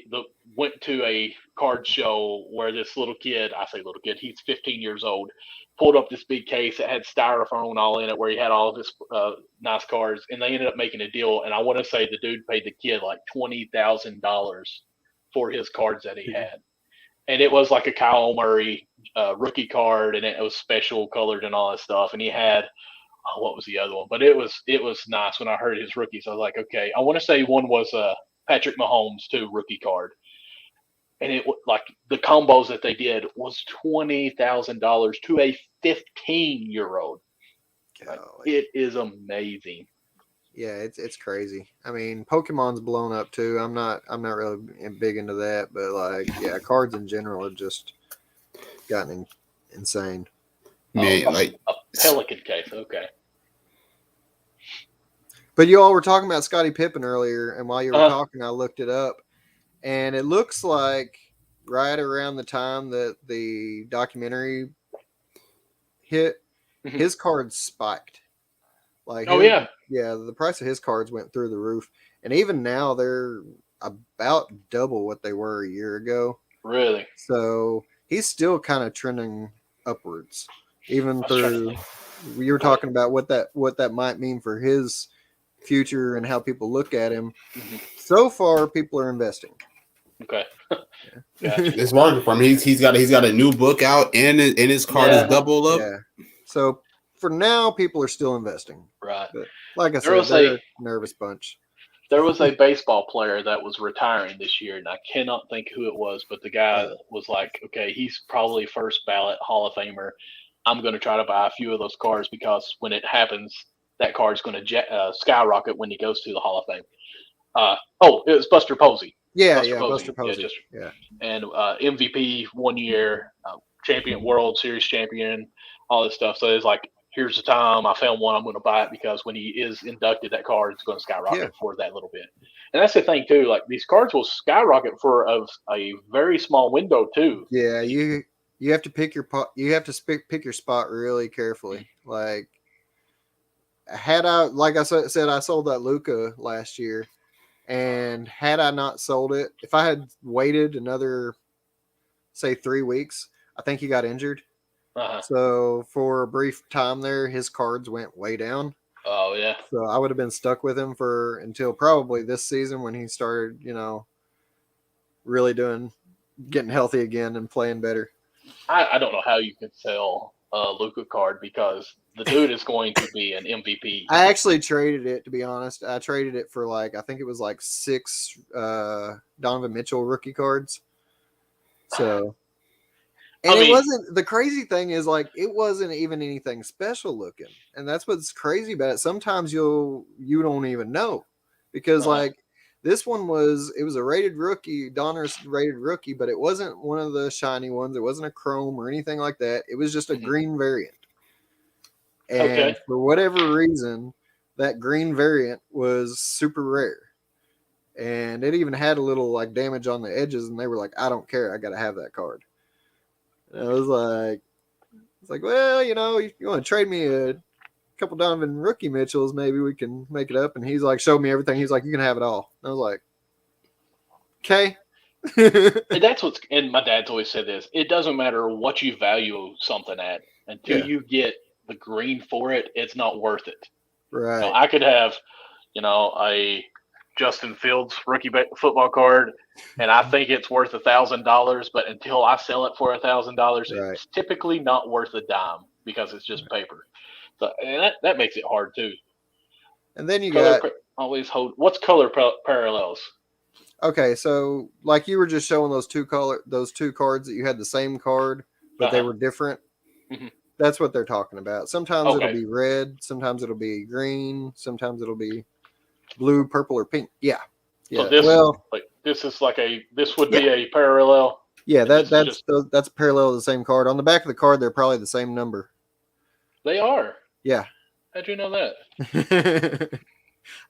S1: went to a card show where this little kid, I say little kid, he's 15 years old, pulled up this big case that had styrofoam all in it where he had all of his nice cards, and they ended up making a deal. And I want to say the dude paid the kid like $20,000 for his cards that he had. and it was like a Kyle Murray rookie card, and it was special colored and all that stuff. And he had what was the other one? But it was nice when I heard his rookies. I was like, okay. I want to say one was Patrick Mahomes too, rookie card, and it like the combos that they did was $20,000 to a 15-year-old. Like, it is amazing.
S4: Yeah, it's crazy. I mean, Pokemon's blown up too. I'm not really big into that, but like, yeah, cards in general have just gotten insane.
S2: Yeah, like
S1: a Pelican case, okay.
S4: But you all were talking about Scottie Pippen earlier, and while you were talking, I looked it up, and it looks like right around the time that the documentary hit, his cards spiked. Like,
S1: yeah,
S4: the price of his cards went through the roof, and even now they're about double what they were a year ago.
S1: Really?
S4: So he's still kind of trending upwards, even through. You were talking about what that might mean for his future and how people look at him. So far, people are investing.
S1: Okay.
S2: It's working for him. He's got a new book out, and his card is double up.
S4: Yeah. So for now, people are still investing.
S1: Right.
S4: But like I said, they're a nervous bunch.
S1: There was a baseball player that was retiring this year, and I cannot think who it was, but the guy was like, okay, he's probably first ballot Hall of Famer. I'm going to try to buy a few of those cards because when it happens, that card's going to skyrocket when he goes to the Hall of Fame. It was Buster Posey.
S4: Buster Posey. Yeah.
S1: And MVP 1 year, champion, World Series champion, all this stuff. So it's like, here's the time. I found one. I'm going to buy it because when he is inducted, that card is going to skyrocket for that little bit. And that's the thing too. Like, these cards will skyrocket for a very small window too.
S4: Yeah, you have to pick your pick your spot really carefully. Like, I said, I sold that Luka last year, and had I not sold it, if I had waited another, say, 3 weeks, I think he got injured. So for a brief time there, his cards went way down.
S1: Oh yeah.
S4: So I would have been stuck with him until probably this season when he started, really getting healthy again and playing better.
S1: I don't know how you can sell a Luka card because the dude is going to be an MVP.
S4: I actually traded it, to be honest. I traded it for I think it was 6 Donovan Mitchell rookie cards. So. And it wasn't, the crazy thing is, it wasn't even anything special looking. And that's what's crazy about it. Sometimes you don't even know. Because, this one it was a rated rookie, Donruss rated rookie, but it wasn't one of the shiny ones. It wasn't a chrome or anything like that. It was just a green variant. And for whatever reason, that green variant was super rare. And it even had a little, damage on the edges, and they were like, I don't care. I got to have that card. And I was like, well, you want to trade me a couple Donovan rookie Mitchells, maybe we can make it up. And he's like, showed me everything. He's like, you can have it all. And I was like, okay.
S1: And my dad's always said this. It doesn't matter what you value something at until you get the green for it. It's not worth it.
S4: Right.
S1: I could have, a Justin Fields rookie football card, and I think it's worth $1,000, but until I sell it for $1,000, it's typically not worth a dime because it's just paper. So, and that makes it hard too.
S4: And then you
S1: always hold. What's color parallels?
S4: Okay, so like you were just showing those two cards that you had the same card, but they were different.
S1: Mm-hmm.
S4: That's what they're talking about. Sometimes it'll be red, sometimes it'll be green, sometimes it'll be blue, purple, or pink. Yeah.
S1: So this would be a parallel.
S4: Yeah, that's parallel to the same card. On the back of the card, they're probably the same number.
S1: They are.
S4: Yeah.
S1: How'd you know that?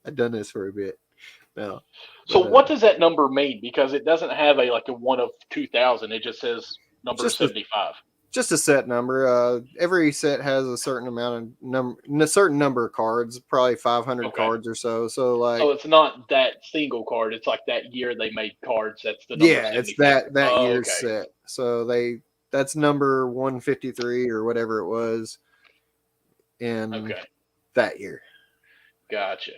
S4: I've done this for a bit. No.
S1: So what does that number mean? Because it doesn't have a 1 of 2,000. It just says number 75.
S4: Just a set number. Every set has a certain a certain number of cards, probably 500 cards or so. So
S1: it's not that single card. It's like that year they made cards. That's the number.
S4: Yeah, 75. It's that year's set. So that's number 153 or whatever it was in that year.
S1: Gotcha.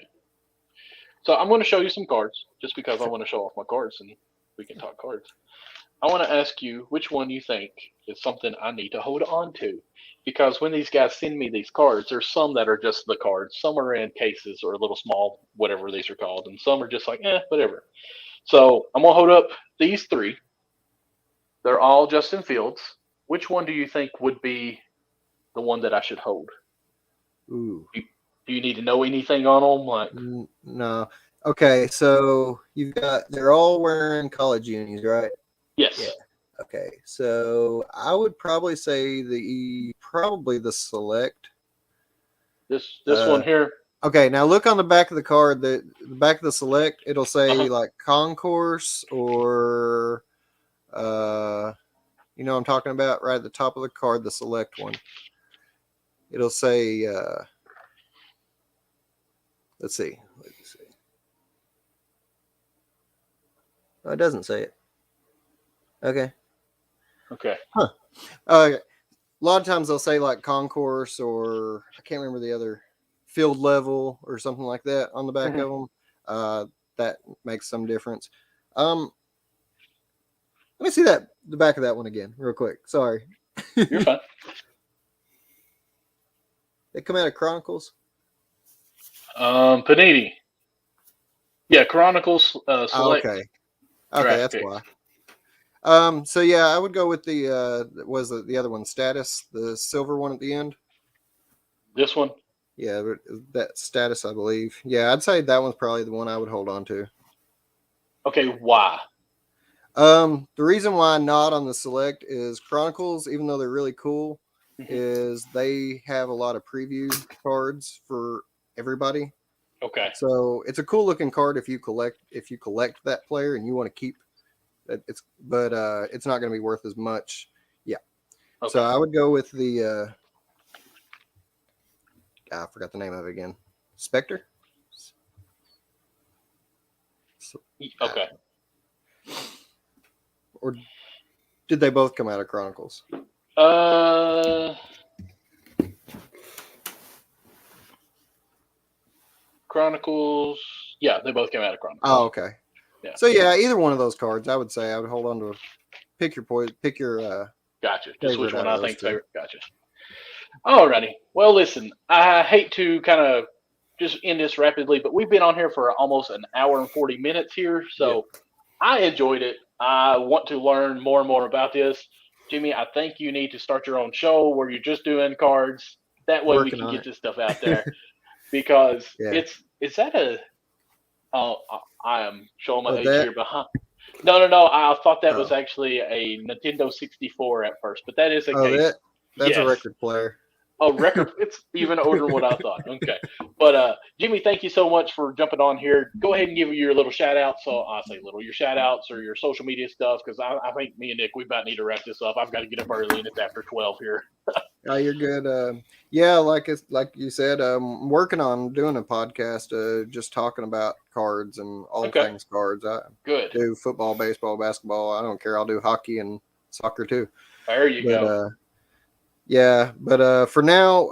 S1: So I'm going to show you some cards just because I want to show off my cards and we can talk cards. I want to ask you which one you think is something I need to hold on to. Because when these guys send me these cards, there's some that are just the cards. Some are in cases or little small, whatever these are called. And some are just like, whatever. So I'm going to hold up these three. They're all Justin Fields. Which one do you think would be the one that I should hold?
S4: Ooh.
S1: Do you need to know anything on them? Like,
S4: no. Okay, so they're all wearing college unis, right?
S1: Yes.
S4: Yeah. Okay, so I would probably say the Select.
S1: This one here.
S4: Okay, now look on the back of the card. The back of the Select, it'll say like Concourse or, you know what I'm talking about? Right at the top of the card, the Select one. It'll say, let's see. Oh, it doesn't say it. Okay. Huh. A lot of times they'll say like Concourse or I can't remember the other, Field Level or something like that on the back of them. That makes some difference. Let me see the back of that one again real quick. Sorry.
S1: You're fine.
S4: They come out of Chronicles.
S1: Panini. Yeah, Chronicles Select.
S4: Okay, that's why. So yeah, I would go with the other one, Status, the silver one at the end.
S1: This one?
S4: Yeah, that Status, I believe. Yeah, I'd say that one's probably the one I would hold on to.
S1: Okay, why?
S4: The reason why not on the Select is Chronicles, even though they're really cool, is they have a lot of preview cards for everybody.
S1: Okay.
S4: So it's a cool looking card if you collect that player and you want to keep it. It's not going to be worth as much. Yeah. Okay. So I would go with the I forgot the name of it again. Spectre.
S1: Okay.
S4: Or did they both come out of Chronicles?
S1: Chronicles. Yeah, they both came out of Chronicles.
S4: Oh, okay.
S1: Yeah.
S4: So yeah, either one of those cards, I would say I would hold on to. Pick your
S1: Gotcha. Just which one I think favorite. Gotcha. Alrighty. Well, listen, I hate to kind of just end this rapidly, but we've been on here for almost an hour and 40 minutes here, so I enjoyed it. I want to learn more and more about this. Jimmy, I think you need to start your own show where you're just doing cards. That way we can get this stuff out there. Because is that a I am showing my age here behind. No. I thought that was actually a Nintendo 64 at first, but that is a case.
S4: That's a record player.
S1: A record. It's even older than what I thought. Okay. But Jimmy, thank you so much for jumping on here. Go ahead and give your little shout out. So I say your shout outs or your social media stuff, because I think me and Nick, we about need to wrap this up. I've got to get up early and it's after 12 here.
S4: Oh, you're good. Yeah, like you said, I'm working on doing a podcast, just talking about cards and all things cards. I do football, baseball, basketball. I don't care. I'll do hockey and soccer too.
S1: There you go.
S4: Yeah, but for now,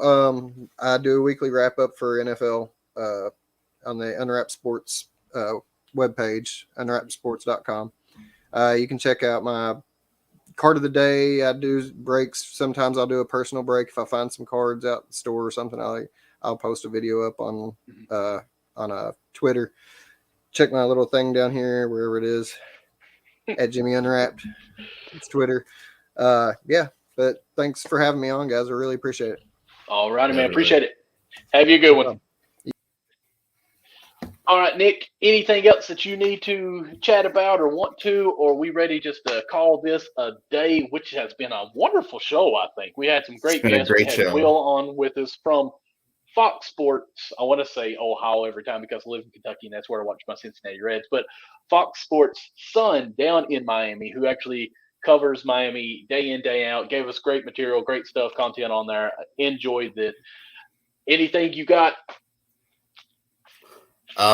S4: I do a weekly wrap up for NFL on the Unwrapped Sports webpage, unwrappedsports.com. You can check out my card of the day. I do breaks. Sometimes I'll do a personal break. If I find some cards out in the store or something, I'll post a video up on Twitter. Check my little thing down here, wherever it is, at Jimmy Unwrapped. It's Twitter. But thanks for having me on, guys. I really appreciate it.
S1: All righty, man. Appreciate it. Have you a good one. All right, Nick, anything else that you need to chat about or want to, or are we ready just to call this a day, which has been a wonderful show, I think. We had some great guests. We had Will on with us from Fox Sports. I want to say Ohio every time because I live in Kentucky, and that's where I watch my Cincinnati Reds. But Fox Sports' son down in Miami, who actually – covers Miami day in, day out, gave us great material, great stuff, content on there. Enjoyed it. Anything you got?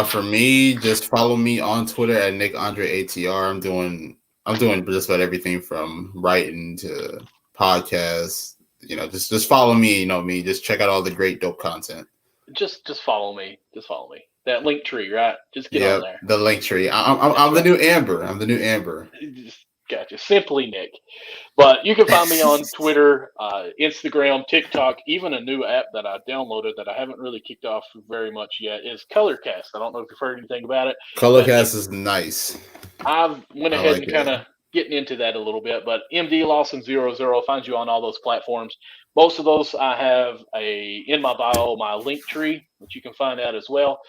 S2: For me, just follow me on Twitter at NickAndreATR. I'm doing just about everything from writing to podcasts. Just follow me. Me. Just check out all the great dope content.
S1: Just follow me. Just follow me. That link tree, right? Just get on there.
S2: The link tree. I'm the new Amber. I'm the new Amber.
S1: Gotcha. Simply Nick. But you can find me on Twitter, Instagram, TikTok, even a new app that I downloaded that I haven't really kicked off very much yet is Colorcast. I don't know if you've heard anything about it.
S2: Colorcast is nice.
S1: I went ahead and kind of getting into that a little bit, but MD Lawson 00 finds you on all those platforms. Most of those I have in my bio, my link tree, which you can find out as well.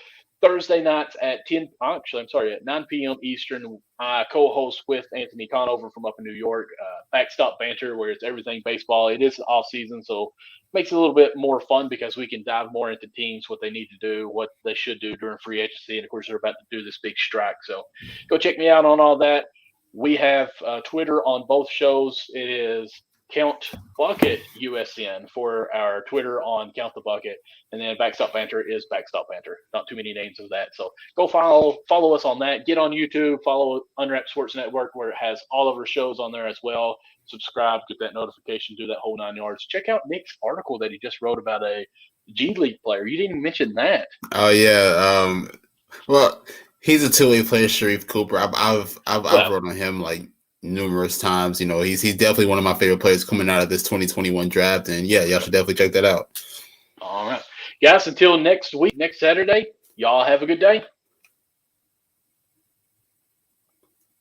S1: Thursday nights at 9 p.m. Eastern, I co-host with Anthony Conover from up in New York, Backstop Banter, where it's everything baseball. It is off season, so it makes it a little bit more fun because we can dive more into teams, what they need to do, what they should do during free agency, and of course they're about to do this big strike. So go check me out on all that. We have Twitter on both shows. It is Count Bucket USN for our Twitter on Count the Bucket, and then Backstop Banter is Backstop Banter. Not too many names of that, so go follow us on that. Get on YouTube, follow Unwrapped Sports Network where it has all of our shows on there as well. Subscribe, get that notification, do that whole 9 yards. Check out Nick's article that he just wrote about a G League player. You didn't even mention that.
S2: Oh yeah, well, he's a two-way player, Sharif Cooper. I've wrote on him like numerous times. You know, he's definitely one of my favorite players coming out of this 2021 draft, and yeah, y'all should definitely check that out.
S1: All right, guys, until next week, next Saturday, y'all have a good day.